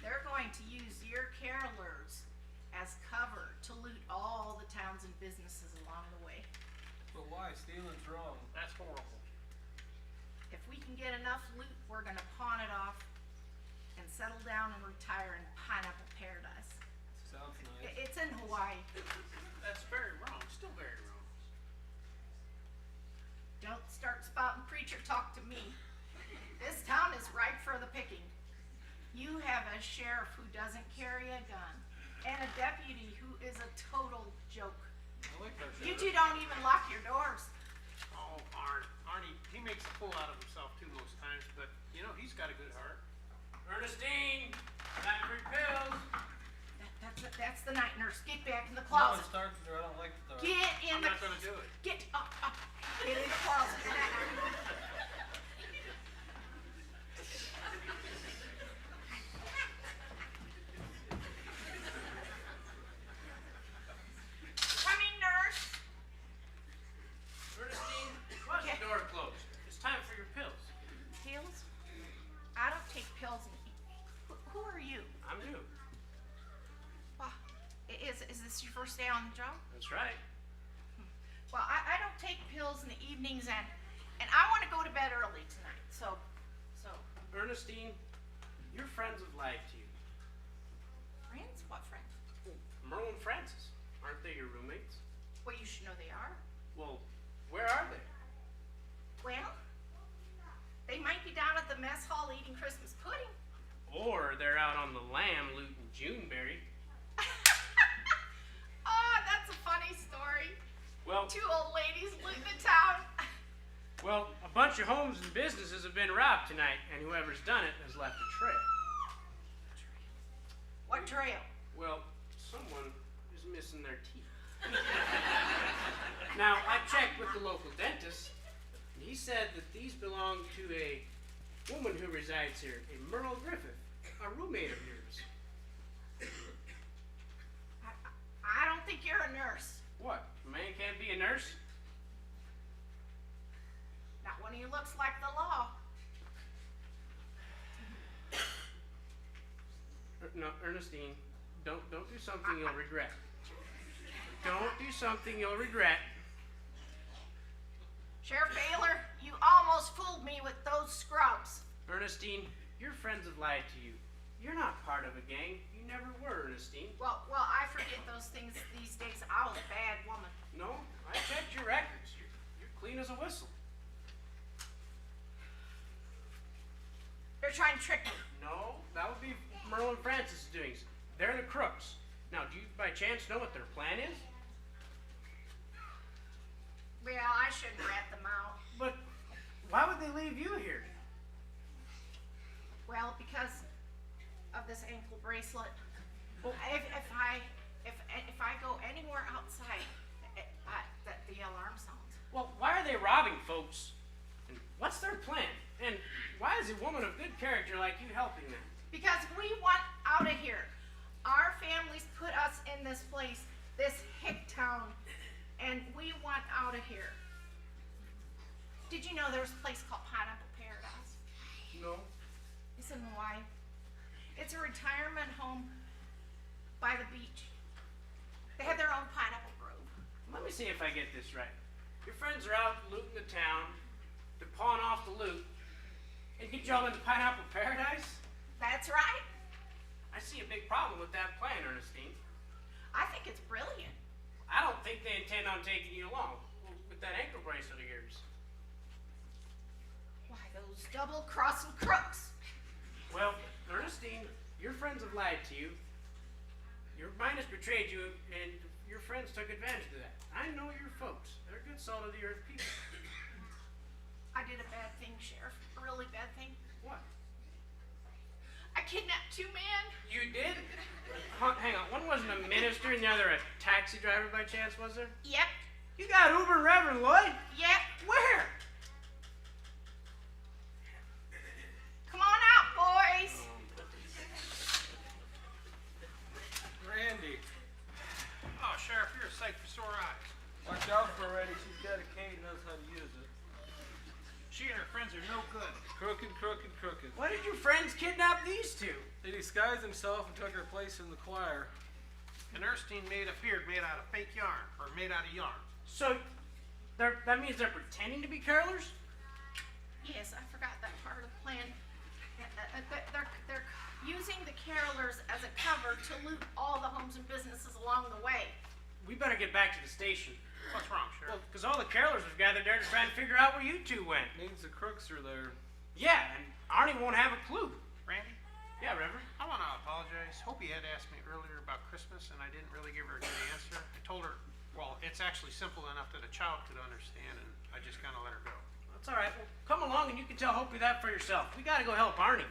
Speaker 10: They're going to use your carolers as cover to loot all the towns and businesses along the way.
Speaker 4: But why? Stealing's wrong.
Speaker 6: That's horrible.
Speaker 10: If we can get enough loot, we're gonna pawn it off and settle down and retire in Pineapple Paradise.
Speaker 4: Sounds nice.
Speaker 10: It's in Hawaii.
Speaker 6: That's very wrong. Still very wrong.
Speaker 10: Don't start spouting preacher talk to me. This town is ripe for the picking. You have a sheriff who doesn't carry a gun and a deputy who is a total joke.
Speaker 4: I like our
Speaker 10: You
Speaker 4: sheriff.
Speaker 10: two don't even lock your doors.
Speaker 6: Oh, Arnie, he makes a fool out of himself too most times, but you know, he's got a good heart.
Speaker 2: Ernestine, time for your pills.
Speaker 10: That's the night nurse. Get back in the
Speaker 4: No,
Speaker 10: closet.
Speaker 4: it's dark in there. I don't like the dark.
Speaker 10: Get in
Speaker 6: I'm
Speaker 10: the
Speaker 6: not gonna do it.
Speaker 10: Get up. Get in the closet. Coming, nurse.
Speaker 2: Ernestine, why's the door closed? It's time for your pills.
Speaker 10: Pills? I don't take pills. Who are you?
Speaker 2: I'm new.
Speaker 10: Well, is this your first day on the job?
Speaker 2: That's right.
Speaker 10: Well, I don't take pills in the evenings, and I want to go to bed early tonight. So,
Speaker 2: Ernestine, your friends have lied to you.
Speaker 10: friends? What friends?
Speaker 2: Merle and Francis, aren't they your roommates?
Speaker 10: Well, you should know they are.
Speaker 2: Well, where are they?
Speaker 10: Well, they might be down at the mess hall eating Christmas pudding.
Speaker 2: Or they're out on the lam looting Junebury.
Speaker 10: Oh, that's a funny story.
Speaker 2: Well,
Speaker 10: Two old ladies looting the town.
Speaker 2: well, a bunch of homes and businesses have been robbed tonight, and whoever's done it has left a trail.
Speaker 10: What trail?
Speaker 2: Well, someone is missing their teeth. Now, I checked with the local dentist, and he said that these belong to a woman who resides here, a Merle Griffith, a roommate of yours.
Speaker 10: I don't think you're a nurse.
Speaker 2: What? A man can't be a nurse?
Speaker 10: Not when he looks like the law.
Speaker 2: No, Ernestine, don't do something you'll regret. Don't do something you'll regret.
Speaker 10: Sheriff Baylor, you almost fooled me with those scrubs.
Speaker 2: Ernestine, your friends have lied to you. You're not part of a gang. You never were, Ernestine.
Speaker 10: Well, I forget those things these days. I was a bad woman.
Speaker 2: No, I checked your records. You're clean as a whistle.
Speaker 10: They're trying to trick me.
Speaker 2: No, that would be Merle and Francis' doings. They're the crooks. Now, do you by chance know what their plan is?
Speaker 10: Well, I shouldn't rat them out.
Speaker 2: But why would they leave you here?
Speaker 10: Well, because of this ankle bracelet.
Speaker 2: Well,
Speaker 10: If I go anywhere outside, the alarm sounds.
Speaker 2: well, why are they robbing folks? And what's their plan? And why is a woman of good character like you helping them?
Speaker 10: Because we want out of here. Our families put us in this place, this hick town, and we want out of here. Did you know there's a place called Pineapple Paradise?
Speaker 2: No.
Speaker 10: It's in Hawaii. It's a retirement home by the beach. They have their own pineapple grove.
Speaker 2: Let me see if I get this right. Your friends are out looting the town, to pawn off the loot, and get you all into Pineapple Paradise?
Speaker 10: That's right.
Speaker 2: I see a big problem with that plan, Ernestine.
Speaker 10: I think it's brilliant.
Speaker 2: I don't think they intend on taking you along with that ankle bracelet of yours.
Speaker 10: Why, those double-crossing crooks.
Speaker 2: Well, Ernestine, your friends have lied to you. Your mind has betrayed you, and your friends took advantage of that. I know your folks. They're good, salt-of-the-earth people.
Speaker 10: I did a bad thing, Sheriff. A really bad thing.
Speaker 2: What?
Speaker 10: I kidnapped two men.
Speaker 2: You did? Hang on. One wasn't a minister and the other a taxi driver by chance, was there?
Speaker 10: Yep.
Speaker 2: You got Uber and Reverend Lloyd?
Speaker 10: Yep.
Speaker 2: Where?
Speaker 10: Come on out, boys.
Speaker 4: Randy,
Speaker 6: Oh, Sheriff, you're a sight for sore eyes.
Speaker 4: watch out for her, Eddie. She's got a cane, knows how to use it.
Speaker 6: She and her friends are no good.
Speaker 4: Crooked, crooked, crooked.
Speaker 2: Why did your friends kidnap these two?
Speaker 4: He disguised himself and took her place in the choir.
Speaker 6: And Ernestine made a beard made out of fake yarn, or made out of yarn.
Speaker 2: So, that means they're pretending to be carolers?
Speaker 10: Yes, I forgot that part of the plan. They're using the carolers as a cover to loot all the homes and businesses along the way.
Speaker 2: We better get back to the station.
Speaker 6: What's wrong, Sheriff?
Speaker 2: Because all the carolers have gathered there to try and figure out where you two went.
Speaker 4: Means the crooks are there.
Speaker 2: Yeah, and Arnie won't have a clue.
Speaker 6: Randy,
Speaker 2: Yeah, Reverend.
Speaker 6: I want to apologize. Hope you had asked me earlier about Christmas, and I didn't really give her a good answer. I told her, well, it's actually simple enough that a child could understand, and I just kind of let her go.
Speaker 2: That's all right. Well, come along and you can tell Hopi that for yourself. We got to go help Arnie.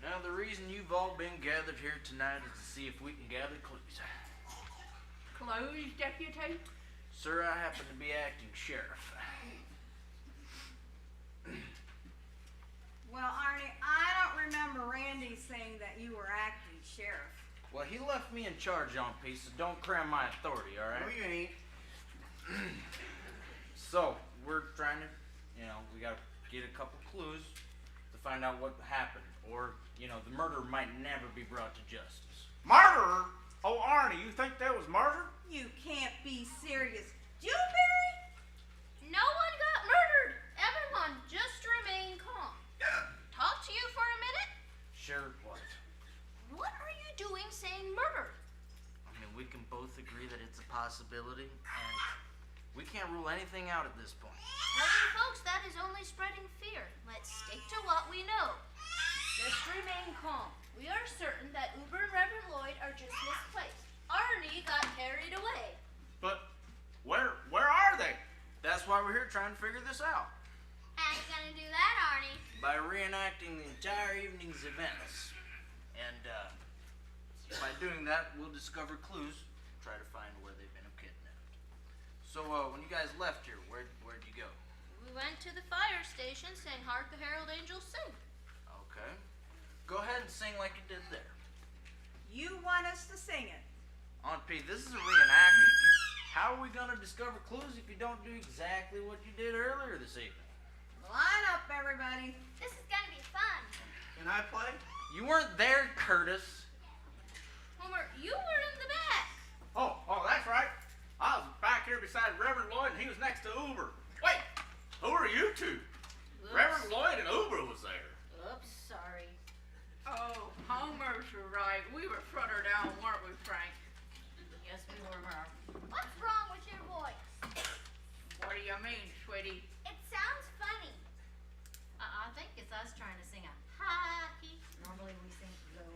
Speaker 1: Now, the reason you've all been gathered here tonight is to see if we can gather clues.
Speaker 11: Clues, Deputy?
Speaker 1: Sir, I happen to be acting sheriff.
Speaker 7: Well, Arnie, I don't remember Randy saying that you were acting sheriff.
Speaker 1: Well, he left me in charge on peace, so don't cram my authority, all right?
Speaker 3: No, you ain't.
Speaker 1: So, we're trying to, we gotta get a couple clues to find out what happened. Or, the murder might never be brought to justice.
Speaker 8: Murderer? Oh, Arnie, you think that was murder?
Speaker 7: You can't be serious. Junebury?
Speaker 5: No one got murdered. Everyone just remain calm. Talk to you for a minute?
Speaker 1: Sure, what?
Speaker 5: What are you doing saying murder?
Speaker 1: I mean, we can both agree that it's a possibility, and we can't rule anything out at this point.
Speaker 5: Tell you folks that is only spreading fear. Let's stick to what we know. Just remain calm. We are certain that Uber and Reverend Lloyd are just misplaced. Arnie got carried away.
Speaker 8: But where are they?
Speaker 1: That's why we're here trying to figure this out.
Speaker 5: How you gonna do that, Arnie?
Speaker 1: By reenacting the entire evening's events. And by doing that, we'll discover clues, try to find where they've been kidnapped. So, when you guys left here, where'd you go?
Speaker 9: We went to the fire station, sang Hark the Herald Angels Sing.
Speaker 1: Okay. Go ahead and sing like you did there.
Speaker 7: You want us to sing it.
Speaker 1: Aunt P, this is a reenactment. How are we gonna discover clues if you don't do exactly what you did earlier this evening?
Speaker 7: Line up, everybody.
Speaker 5: This is gonna be fun.
Speaker 3: Can I play?
Speaker 1: You weren't there, Curtis.
Speaker 9: Homer, you were in the back.
Speaker 8: Oh, that's right. I was back here beside Reverend Lloyd, and he was next to Uber. Wait, who are you two?
Speaker 9: Oops.
Speaker 8: Reverend Lloyd and Uber was there.
Speaker 9: Oops, sorry.
Speaker 11: Oh, Homer's right. We were further down, weren't we, Frank?
Speaker 9: Yes, we were, Merv.
Speaker 5: What's wrong with your voice?
Speaker 11: What do you mean, sweetie?
Speaker 5: It sounds funny.
Speaker 9: I think it's us trying to sing a high key. Normally we sing low,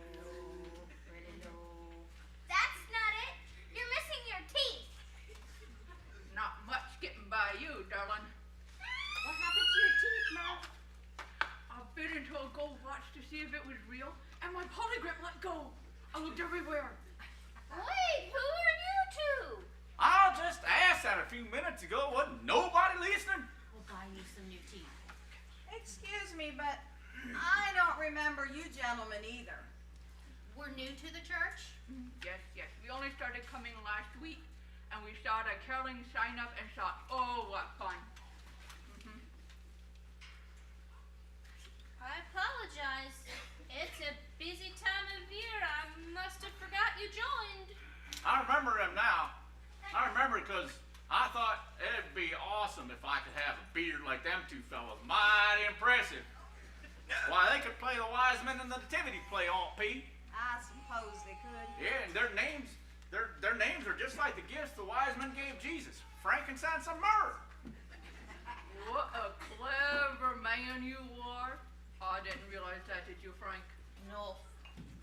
Speaker 9: really low.
Speaker 5: That's not it. You're missing your teeth.
Speaker 11: Not much getting by you, darling.
Speaker 9: What happened to your teeth, Merv?
Speaker 11: I bit into a gold watch to see if it was real, and my polygrip let go. I looked everywhere.
Speaker 5: Wait, who are you two?
Speaker 8: I just asked that a few minutes ago. Wasn't nobody listening?
Speaker 9: We'll buy you some new teeth.
Speaker 7: Excuse me, but I don't remember you gentlemen either.
Speaker 9: We're new to the church.
Speaker 11: Yes. We only started coming last week, and we saw the caroling sign up and thought, oh, what fun.
Speaker 9: I apologize. It's a busy time of year. I must have forgot you joined.
Speaker 8: I remember him now. I remember because I thought it'd be awesome if I could have a beard like them two fellas. Mighty impressive. Why, they could play the wise men in the nativity play, Aunt P.
Speaker 7: I suppose they could.
Speaker 8: Yeah, and their names are just like the gifts the wise men gave Jesus. Frankincense and myrrh.
Speaker 11: What a clever man you are. I didn't realize that, did you, Frank?
Speaker 9: No.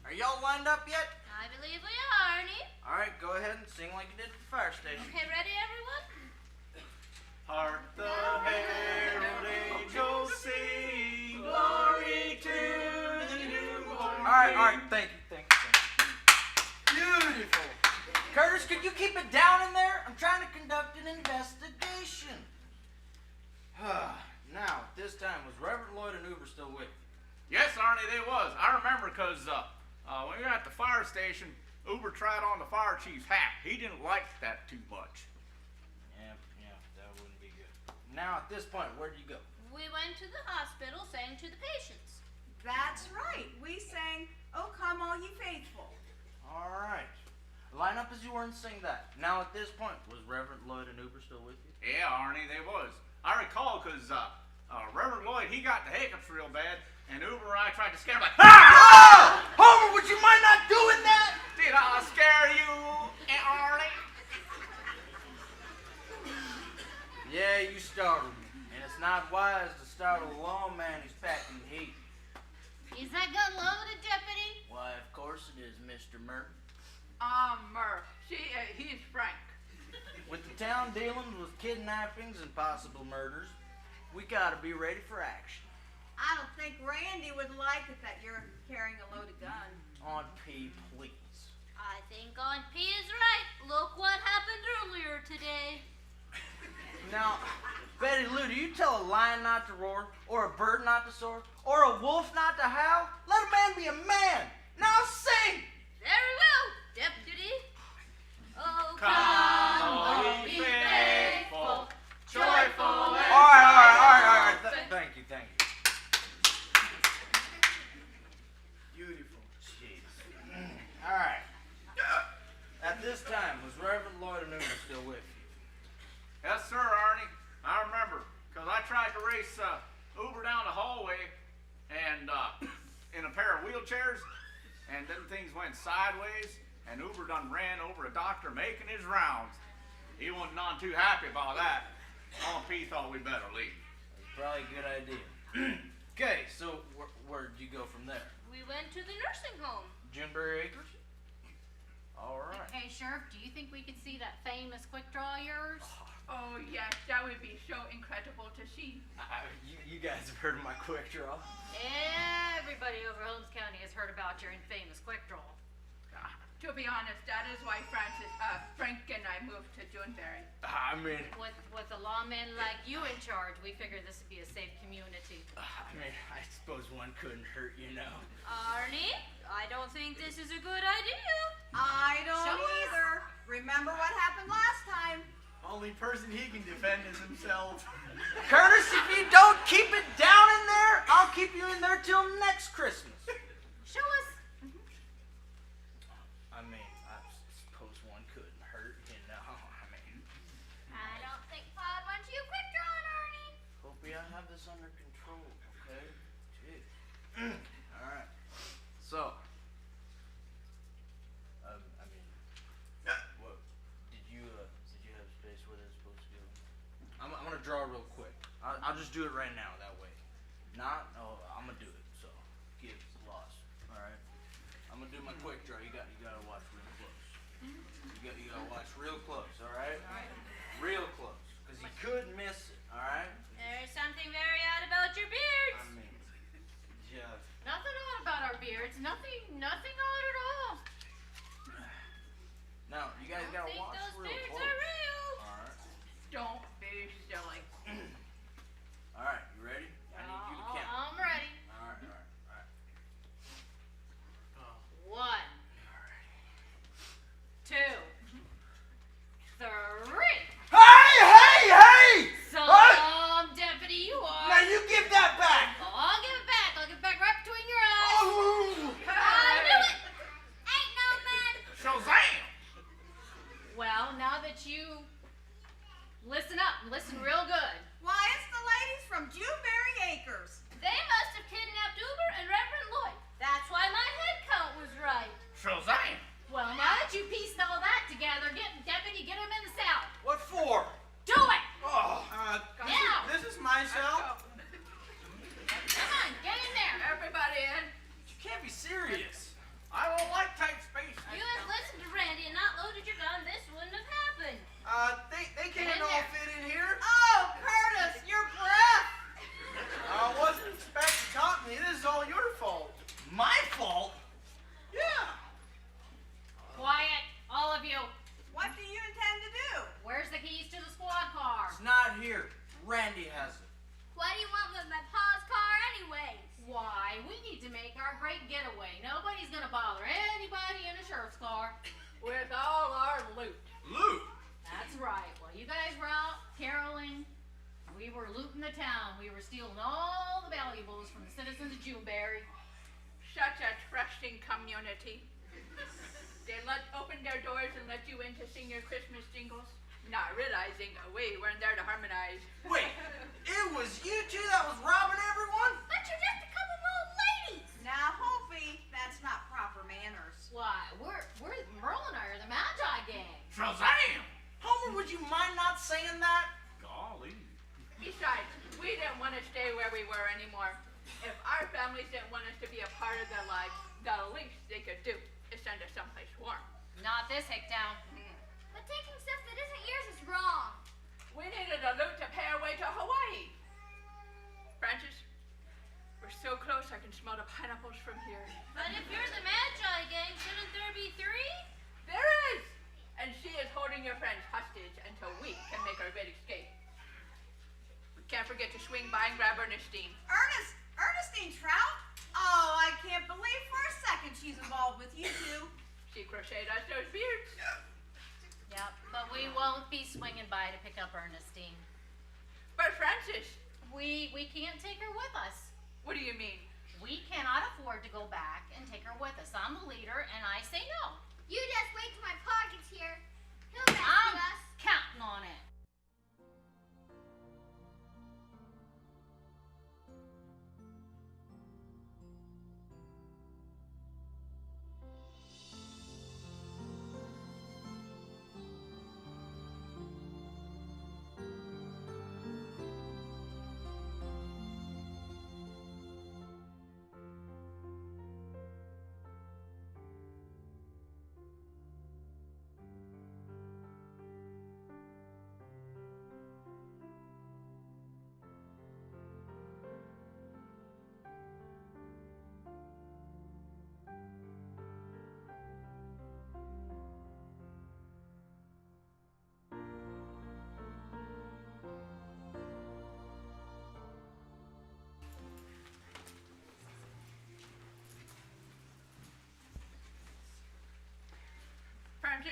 Speaker 1: Are y'all lined up yet?
Speaker 9: I believe we are, Ernie.
Speaker 1: All right, go ahead and sing like you did at the fire station.
Speaker 9: Okay, ready, everyone?
Speaker 12: Hark the herald angels sing, glory to the newborn.
Speaker 1: All right, thank you. Beautiful. Curtis, could you keep it down in there? I'm trying to conduct an investigation. Now, at this time, was Reverend Lloyd and Uber still with you?
Speaker 8: Yes, Arnie, they was. I remember because when we were at the fire station, Uber tried on the fire chief's hat. He didn't like that too much.
Speaker 1: Yeah, that wouldn't be good. Now, at this point, where'd you go?
Speaker 9: We went to the hospital, sang to the patients.
Speaker 7: That's right. We sang, "Oh Come All Ye Faithful."
Speaker 1: All right. Line up as you were and sing that. Now, at this point, was Reverend Lloyd and Uber still with you?
Speaker 8: Yeah, Arnie, they was. I recall because Reverend Lloyd, he got the hiccups real bad, and Uber and I tried to scare him like,
Speaker 1: Ah! Homer, would you mind not doing that?
Speaker 8: Did I scare you, Arnie?
Speaker 1: Yeah, you startled me. And it's not wise to startle a lawman who's packing heat.
Speaker 9: Is that gun loaded, Deputy?
Speaker 1: Why, of course it is, Mr. Murphy.
Speaker 11: Murph. He's Frank.
Speaker 1: With the town dealing with kidnappings and possible murders, we gotta be ready for action.
Speaker 7: I don't think Randy would like it that you're carrying a loaded gun.
Speaker 1: Aunt P, please.
Speaker 9: I think Aunt P is right. Look what happened earlier today.
Speaker 1: Now, Betty Lou, do you tell a lion not to roar, or a bird not to soar, or a wolf not to howl? Let a man be a man. Now sing!
Speaker 9: Very well, Deputy. Oh,
Speaker 12: Come,
Speaker 9: all
Speaker 12: ye
Speaker 9: ye
Speaker 12: faithful,
Speaker 9: faithful,
Speaker 12: joyful and
Speaker 1: All right. Thank you. Beautiful. Jeez. All right. At this time, was Reverend Lloyd and Uber still with you?
Speaker 8: Yes, sir, Arnie. I remember, because I tried to race Uber down the hallway and in a pair of wheelchairs, and then things went sideways, and Uber done ran over a doctor making his rounds. He wasn't none too happy about that. Aunt P thought we'd better leave.
Speaker 1: That's probably a good idea. Okay, so where'd you go from there?
Speaker 9: We went to the nursing home.
Speaker 1: Junebury Acres? All right.
Speaker 9: Hey, Sheriff, do you think we could see that famous quick draw of yours?
Speaker 11: Oh, yes, that would be so incredible to see.
Speaker 1: You guys have heard of my quick draw?
Speaker 9: Everybody over Holmes County has heard about your infamous quick draw.
Speaker 11: To be honest, that is why Frank and I moved to Junebury.
Speaker 1: I mean,
Speaker 9: With a lawman like you in charge, we figured this would be a safe community.
Speaker 1: I suppose one couldn't hurt, you know.
Speaker 5: Arnie, I don't think this is a good idea.
Speaker 7: I don't
Speaker 9: Show us.
Speaker 7: either. Remember what happened last time?
Speaker 3: Only person he can defend is himself.
Speaker 1: Curtis, if you don't keep it down in there, I'll keep you in there till next Christmas.
Speaker 9: Show us.
Speaker 1: I mean, I suppose one couldn't hurt, you know.
Speaker 5: I don't think Pod wants you quick drawing, Arnie.
Speaker 1: Hope I have this under control, okay? Gee. Alright. So, what, did you have space where it's supposed to go? I'm gonna draw real quick. I'll just do it right now, that way. I'm gonna do it, so, get lost, alright? I'm gonna do my quick draw. You gotta watch real close. You gotta watch real close, alright? Real close, because you could miss it, alright?
Speaker 5: There's something very odd about your beards.
Speaker 1: I mean, yeah.
Speaker 9: Nothing odd about our beards. Nothing odd at all.
Speaker 1: Now, you guys gotta watch
Speaker 5: Those
Speaker 1: real
Speaker 5: beards
Speaker 1: close.
Speaker 5: are real.
Speaker 1: Alright.
Speaker 11: Don't be silly.
Speaker 1: Alright, you ready? I need you to count.
Speaker 9: I'm ready.
Speaker 1: Alright.
Speaker 9: 1, 2, 3.
Speaker 1: Hey!
Speaker 9: Some deputy you are.
Speaker 1: Now you give that back!
Speaker 9: Oh, I'll give it back. I'll give it back right between your eyes.
Speaker 1: Oh!
Speaker 5: I knew it. Ain't no man.
Speaker 8: Shazam!
Speaker 9: Well, now that you listen up, listen real good.
Speaker 7: Why, it's the ladies from Junebury Acres.
Speaker 5: They must have kidnapped Uber and Reverend Lloyd. That's why my head count was right.
Speaker 8: Shazam!
Speaker 9: Well, now that you pieced all that together, get him in the cell.
Speaker 1: What for?
Speaker 9: Do it!
Speaker 1: Oh.
Speaker 9: Now!
Speaker 3: This is my cell.
Speaker 9: Come on, get in there.
Speaker 11: Everybody in.
Speaker 1: You can't be serious.
Speaker 8: I don't like tight spaces.
Speaker 5: You had listened to Randy and not loaded your gun, this wouldn't have happened.
Speaker 3: They
Speaker 9: Get
Speaker 3: can't
Speaker 9: in
Speaker 3: all
Speaker 9: there.
Speaker 3: fit in here.
Speaker 7: Oh, Curtis, your breath.
Speaker 3: I wasn't expecting company. This is all your fault.
Speaker 1: My fault?
Speaker 3: Yeah.
Speaker 9: Quiet, all of you.
Speaker 7: What do you intend to do?
Speaker 9: Where's the keys to the squad car?
Speaker 1: It's not here. Randy has it.
Speaker 5: What do you want with my pa's car anyways?
Speaker 9: Why, we need to make our great getaway. Nobody's gonna bother anybody in a sheriff's car.
Speaker 11: With all our loot.
Speaker 1: Luke!
Speaker 9: That's right. While you guys were out caroling, we were looting the town. We were stealing all the valuables from the citizens of Junebury.
Speaker 11: Such a trusting community. They opened their doors and let you in to sing your Christmas jingles, not realizing we weren't there to harmonize.
Speaker 1: Wait, it was you two that was robbing everyone?
Speaker 5: But you're just a couple of old ladies.
Speaker 7: Now, Hopi, that's not proper manners.
Speaker 9: Why, we're Merle and I are the Magi gang.
Speaker 8: Shazam!
Speaker 1: Homer, would you mind not saying that?
Speaker 8: Golly.
Speaker 11: Besides, we didn't want to stay where we were anymore. If our families didn't want us to be a part of their lives, the least they could do is send us someplace warm.
Speaker 9: Not this hicktown.
Speaker 5: But taking stuff that isn't yours is wrong.
Speaker 11: We needed a loot to pay our way to Hawaii. Francis, we're so close I can smell the pineapples from here.
Speaker 5: But if you're the Magi gang, shouldn't there be 3?
Speaker 11: There is! And she is holding your friends hostage until we can make our great escape. We can't forget to swing by and grab Ernestine.
Speaker 7: Ernestine Trout? Oh, I can't believe for a second she's involved with you two.
Speaker 11: She crocheted us those beards.
Speaker 9: Yep, but we won't be swinging by to pick up Ernestine.
Speaker 11: But Francis,
Speaker 9: We can't take her with us.
Speaker 11: what do you mean?
Speaker 9: We cannot afford to go back and take her with us. I'm the leader, and I say no.
Speaker 5: You just wait till my pa gets here. He'll rescue
Speaker 9: I'm
Speaker 5: us.
Speaker 9: counting on it.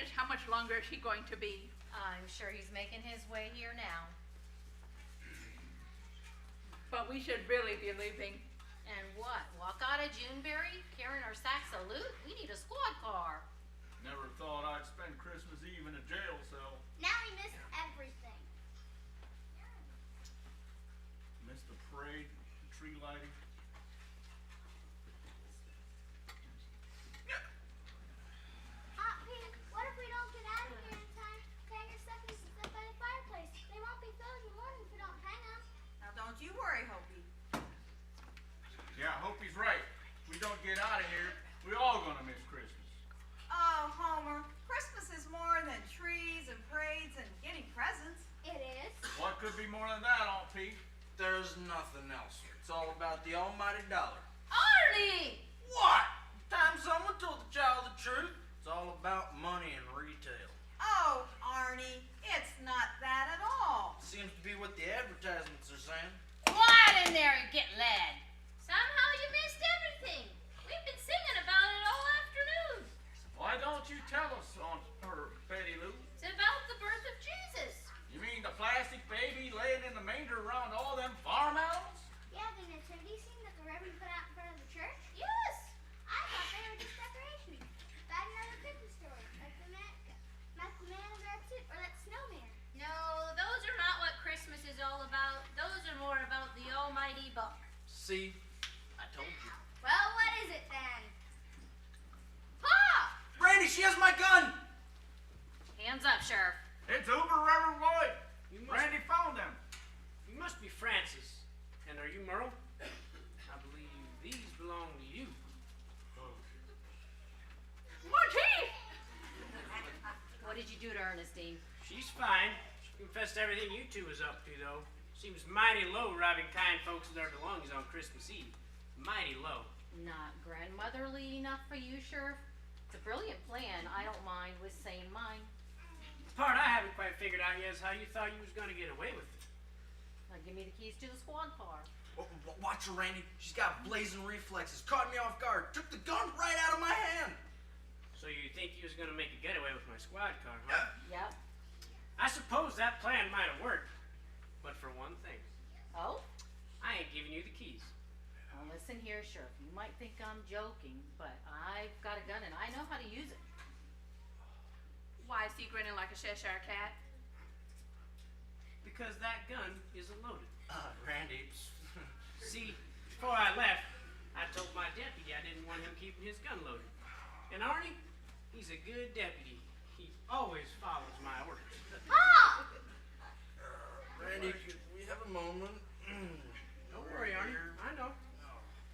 Speaker 11: wonders how much longer is he going to be.
Speaker 9: I'm sure he's making his way here now.
Speaker 11: But we should really be leaving.
Speaker 9: And what? Walk out of Junebury carrying our sacks of loot? We need a squad car.
Speaker 8: Never thought I'd spend Christmas Eve in a jail cell.
Speaker 5: Now we missed everything.
Speaker 8: Missed the parade, the tree lighting.
Speaker 5: Aunt Pete, what if we don't get out of here in time to hang our stuffings up by the fireplace? They won't be filled in the morning if we don't hang them.
Speaker 7: Now don't you worry, Hopi.
Speaker 8: Yeah, I hope he's right. If we don't get out of here, we're all gonna miss Christmas.
Speaker 7: Oh, Homer, Christmas is more than trees and parades and getting presents.
Speaker 5: It is.
Speaker 8: What could be more than that, Aunt Pete?
Speaker 1: There's nothing else. It's all about the almighty dollar.
Speaker 9: Arnie!
Speaker 1: What? Time someone told the child the truth. It's all about money and retail.
Speaker 7: Oh, Arnie, it's not that at all.
Speaker 1: Seems to be what the advertisements are saying.
Speaker 9: Quiet in there and get led.
Speaker 5: Somehow you missed everything. We've been singing about it all afternoon.
Speaker 8: Why don't you tell us, Aunt Betty Lou?
Speaker 5: It's about the birth of Jesus.
Speaker 8: You mean the plastic baby laying in the manger around all them farm animals?
Speaker 5: Yeah, the nativity scene that the Reverend put out in front of the church? Yes. I thought they were just decorations. Bad another Christmas story, like the man in the red suit or that snowman.
Speaker 9: No, those are not what Christmas is all about. Those are more about the almighty buck.
Speaker 1: See? I told you.
Speaker 5: Well, what is it then?
Speaker 9: Pa!
Speaker 1: Randy, she has my gun!
Speaker 9: Hands up, Sheriff.
Speaker 8: It's Uber Reverend Lloyd. Randy found them.
Speaker 2: You must be Francis. And are you Merle? I believe these belong to you.
Speaker 11: Monty!
Speaker 9: What did you do to Ernestine?
Speaker 2: She's fine. She confessed to everything you two was up to, though. Seems mighty low robbing kind folks of their belongings on Christmas Eve. Mighty low.
Speaker 9: Not grandmotherly enough for you, Sheriff? It's a brilliant plan. I don't mind with sane mind.
Speaker 2: The part I haven't quite figured out yet is how you thought you was going to get away with it.
Speaker 9: Now give me the keys to the squad car.
Speaker 1: Watch her, Randy. She's got blazing reflexes. Caught me off guard. Took the gun right out of my hand.
Speaker 2: So you think you was going to make a getaway with my squad car, huh?
Speaker 9: Yep.
Speaker 2: I suppose that plan might have worked. But for one thing,
Speaker 9: Oh?
Speaker 2: I ain't giving you the keys.
Speaker 9: Well, listen here, Sheriff. You might think I'm joking, but I've got a gun and I know how to use it.
Speaker 11: Why is he grinning like a Cheshire cat?
Speaker 2: Because that gun isn't loaded.
Speaker 1: Randy.
Speaker 2: See, before I left, I told my deputy I didn't want him keeping his gun loaded. And Arnie, he's a good deputy. He always follows my orders.
Speaker 5: Pa!
Speaker 1: Randy, could we have a moment?
Speaker 2: Don't worry, Arnie. I know.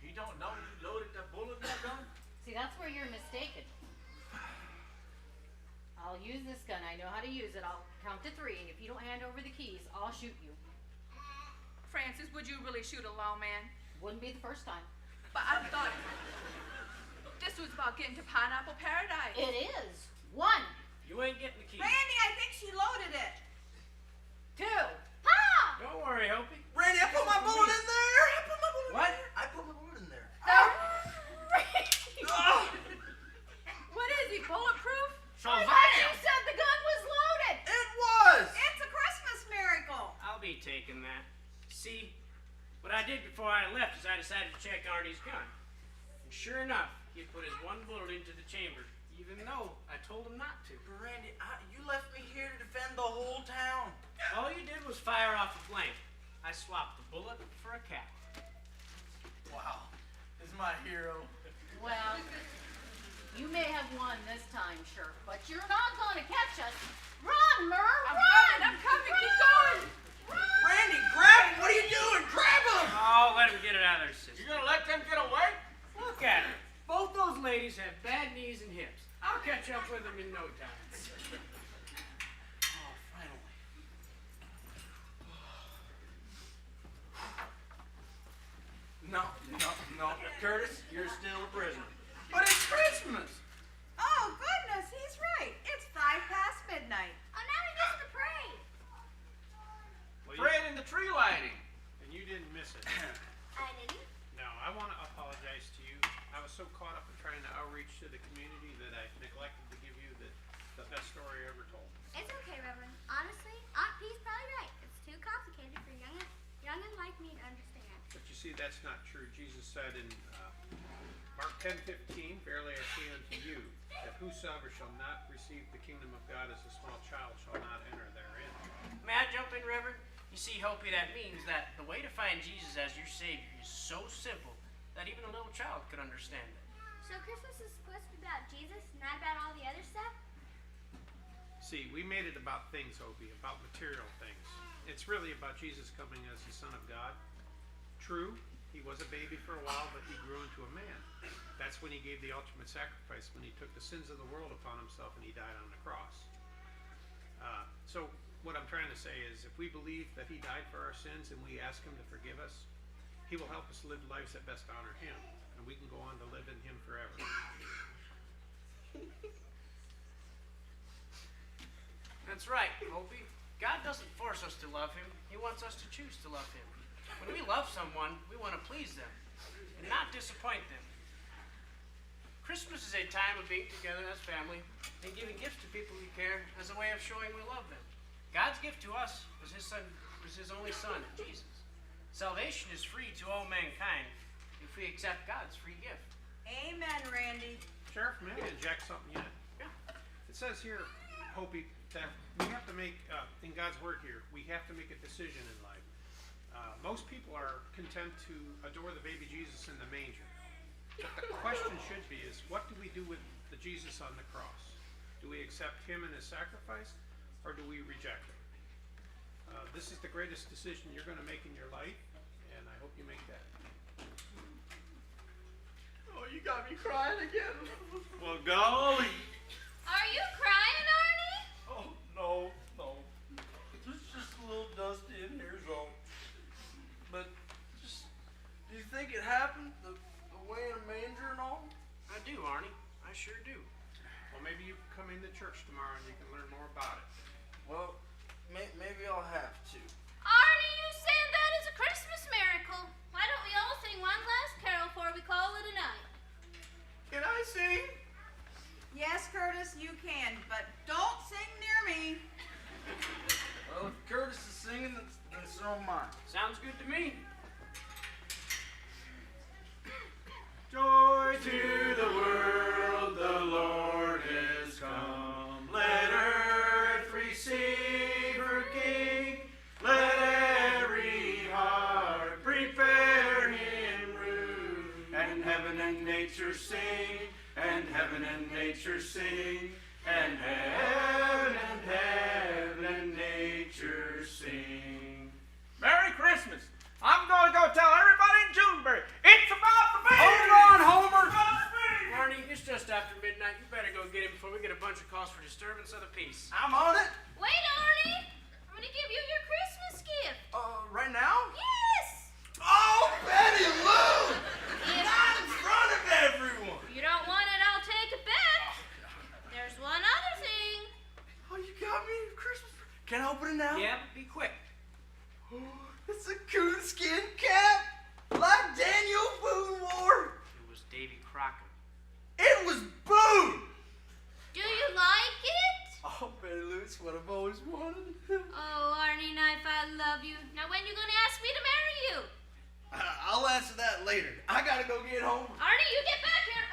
Speaker 8: He don't know you loaded that bullet in that gun?
Speaker 9: See, that's where you're mistaken. I'll use this gun. I know how to use it. I'll count to 3, and if you don't hand over the keys, I'll shoot you.
Speaker 11: Francis, would you really shoot a lawman?
Speaker 9: Wouldn't be the first time.
Speaker 11: But I thought this was about getting to Pineapple Paradise.
Speaker 9: It is. 1,
Speaker 2: You ain't getting the keys.
Speaker 7: Randy, I think she loaded it.
Speaker 9: 2.
Speaker 5: Pa!
Speaker 2: Don't worry, Opie.
Speaker 1: Randy, I put my bullet in there. I put my bullet
Speaker 2: What?
Speaker 1: in there. I put my bullet in there.
Speaker 11: What is he, bulletproof?
Speaker 9: I thought you said the gun was loaded.
Speaker 1: It was.
Speaker 7: It's a Christmas miracle.
Speaker 2: I'll be taking that. See, what I did before I left is I decided to check Arnie's gun. And sure enough, he had put his one bullet into the chamber, even though I told him not to.
Speaker 1: Randy, you left me here to defend the whole town.
Speaker 2: All you did was fire off a blank. I swapped the bullet for a cap.
Speaker 1: Wow. This is my hero.
Speaker 9: Well, you may have won this time, Sheriff, but you're not going to catch us. Run, Merle, run!
Speaker 11: I'm coming, keep going!
Speaker 1: Randy, grab him. What are you doing? Grab him.
Speaker 2: Oh, let him get it out of their system.
Speaker 8: You gonna let them get away?
Speaker 2: Look at them. Both those ladies have bad knees and hips. I'll catch up with them in no time.
Speaker 1: Oh, finally. No. Curtis, you're still a prisoner.
Speaker 3: But it's Christmas.
Speaker 7: Oh, goodness, he's right. It's 5 past midnight.
Speaker 5: Oh, now we missed the parade.
Speaker 6: Well,
Speaker 8: Parade in the tree lighting.
Speaker 6: and you didn't miss it.
Speaker 5: I didn't.
Speaker 6: No, I want to apologize to you. I was so caught up in trying to outreach to the community that I neglected to give you the best story ever told.
Speaker 5: It's okay, Reverend. Honestly, Aunt P's probably right. It's too complicated for youngin' like me to understand.
Speaker 6: But you see, that's not true. Jesus said in Mark 10:15, "Verily I say unto you, that whosoever shall not receive the kingdom of God as a small child shall not enter therein."
Speaker 2: May I jump in, Reverend? You see, Hopi, that means that the way to find Jesus as your Savior is so simple that even a little child could understand it.
Speaker 5: So Christmas is supposed to be about Jesus, not about all the other stuff?
Speaker 6: See, we made it about things, Opie, about material things. It's really about Jesus coming as the Son of God. True, he was a baby for a while, but he grew into a man. That's when he gave the ultimate sacrifice, when he took the sins of the world upon himself and he died on the cross. So what I'm trying to say is, if we believe that he died for our sins and we ask him to forgive us, he will help us live lives that best honor him, and we can go on to live in him forever.
Speaker 2: That's right, Hopi. God doesn't force us to love him. He wants us to choose to love him. When we love someone, we want to please them and not disappoint them. Christmas is a time of being together as family and giving gifts to people we care as a way of showing we love them. God's gift to us was his only son, Jesus. Salvation is free to all mankind if we accept God's free gift.
Speaker 7: Amen, Randy.
Speaker 6: Sheriff, may I inject something yet?
Speaker 2: Yeah.
Speaker 6: It says here, Hopi, that we have to make, in God's word here, we have to make a decision in life. Most people are content to adore the baby Jesus in the manger. But the question should be is, what do we do with the Jesus on the cross? Do we accept him and his sacrifice, or do we reject him? This is the greatest decision you're going to make in your life, and I hope you make that.
Speaker 3: Oh, you got me crying again.
Speaker 12: Well, golly.
Speaker 5: Are you crying, Arnie?
Speaker 3: Oh, no. It's just a little dusty in here, so. But just, do you think it happened the way in a manger and all?
Speaker 2: I do, Arnie. I sure do.
Speaker 6: Well, maybe you can come into church tomorrow and you can learn more about it.
Speaker 3: Well, maybe I'll have to.
Speaker 5: Arnie, you saying that is a Christmas miracle. Why don't we all sing one last carol before we call it a night?
Speaker 3: Can I sing?
Speaker 7: Yes, Curtis, you can, but don't sing near me.
Speaker 3: Well, if Curtis is singing, then so am I.
Speaker 2: Sounds good to me.
Speaker 12: Joy to the world, the Lord is come. Let earth receive her King. Let every heart prepare him room. And heaven and nature sing, and heaven and nature sing, and heaven and nature sing.
Speaker 8: Merry Christmas. I'm going to go tell everybody in Junebury it's about the baby.
Speaker 2: Hold on, Homer. Arnie, it's just after midnight. You better go get him before we get a bunch of calls for disturbance of the peace.
Speaker 3: I'm on it.
Speaker 5: Wait, Arnie! I'm gonna give you your Christmas gift.
Speaker 3: Right now?
Speaker 5: Yes!
Speaker 3: Oh, Betty Lou!
Speaker 5: If
Speaker 3: Not in front of everyone.
Speaker 5: you don't want it, I'll take it back. There's one other thing.
Speaker 3: Oh, you got me a Christmas. Can I open it now?
Speaker 2: Yeah, but be quick.
Speaker 3: It's a coonskin cap, like Daniel Boone wore.
Speaker 2: It was Davy Crockett.
Speaker 3: It was Boone.
Speaker 5: Do you like it?
Speaker 3: Oh, Betty Lou, it's what I've always wanted.
Speaker 5: Oh, Arnie Knife, I love you. Now, when you gonna ask me to marry you?
Speaker 3: I'll answer that later. I gotta go get home.
Speaker 5: Arnie, you get back here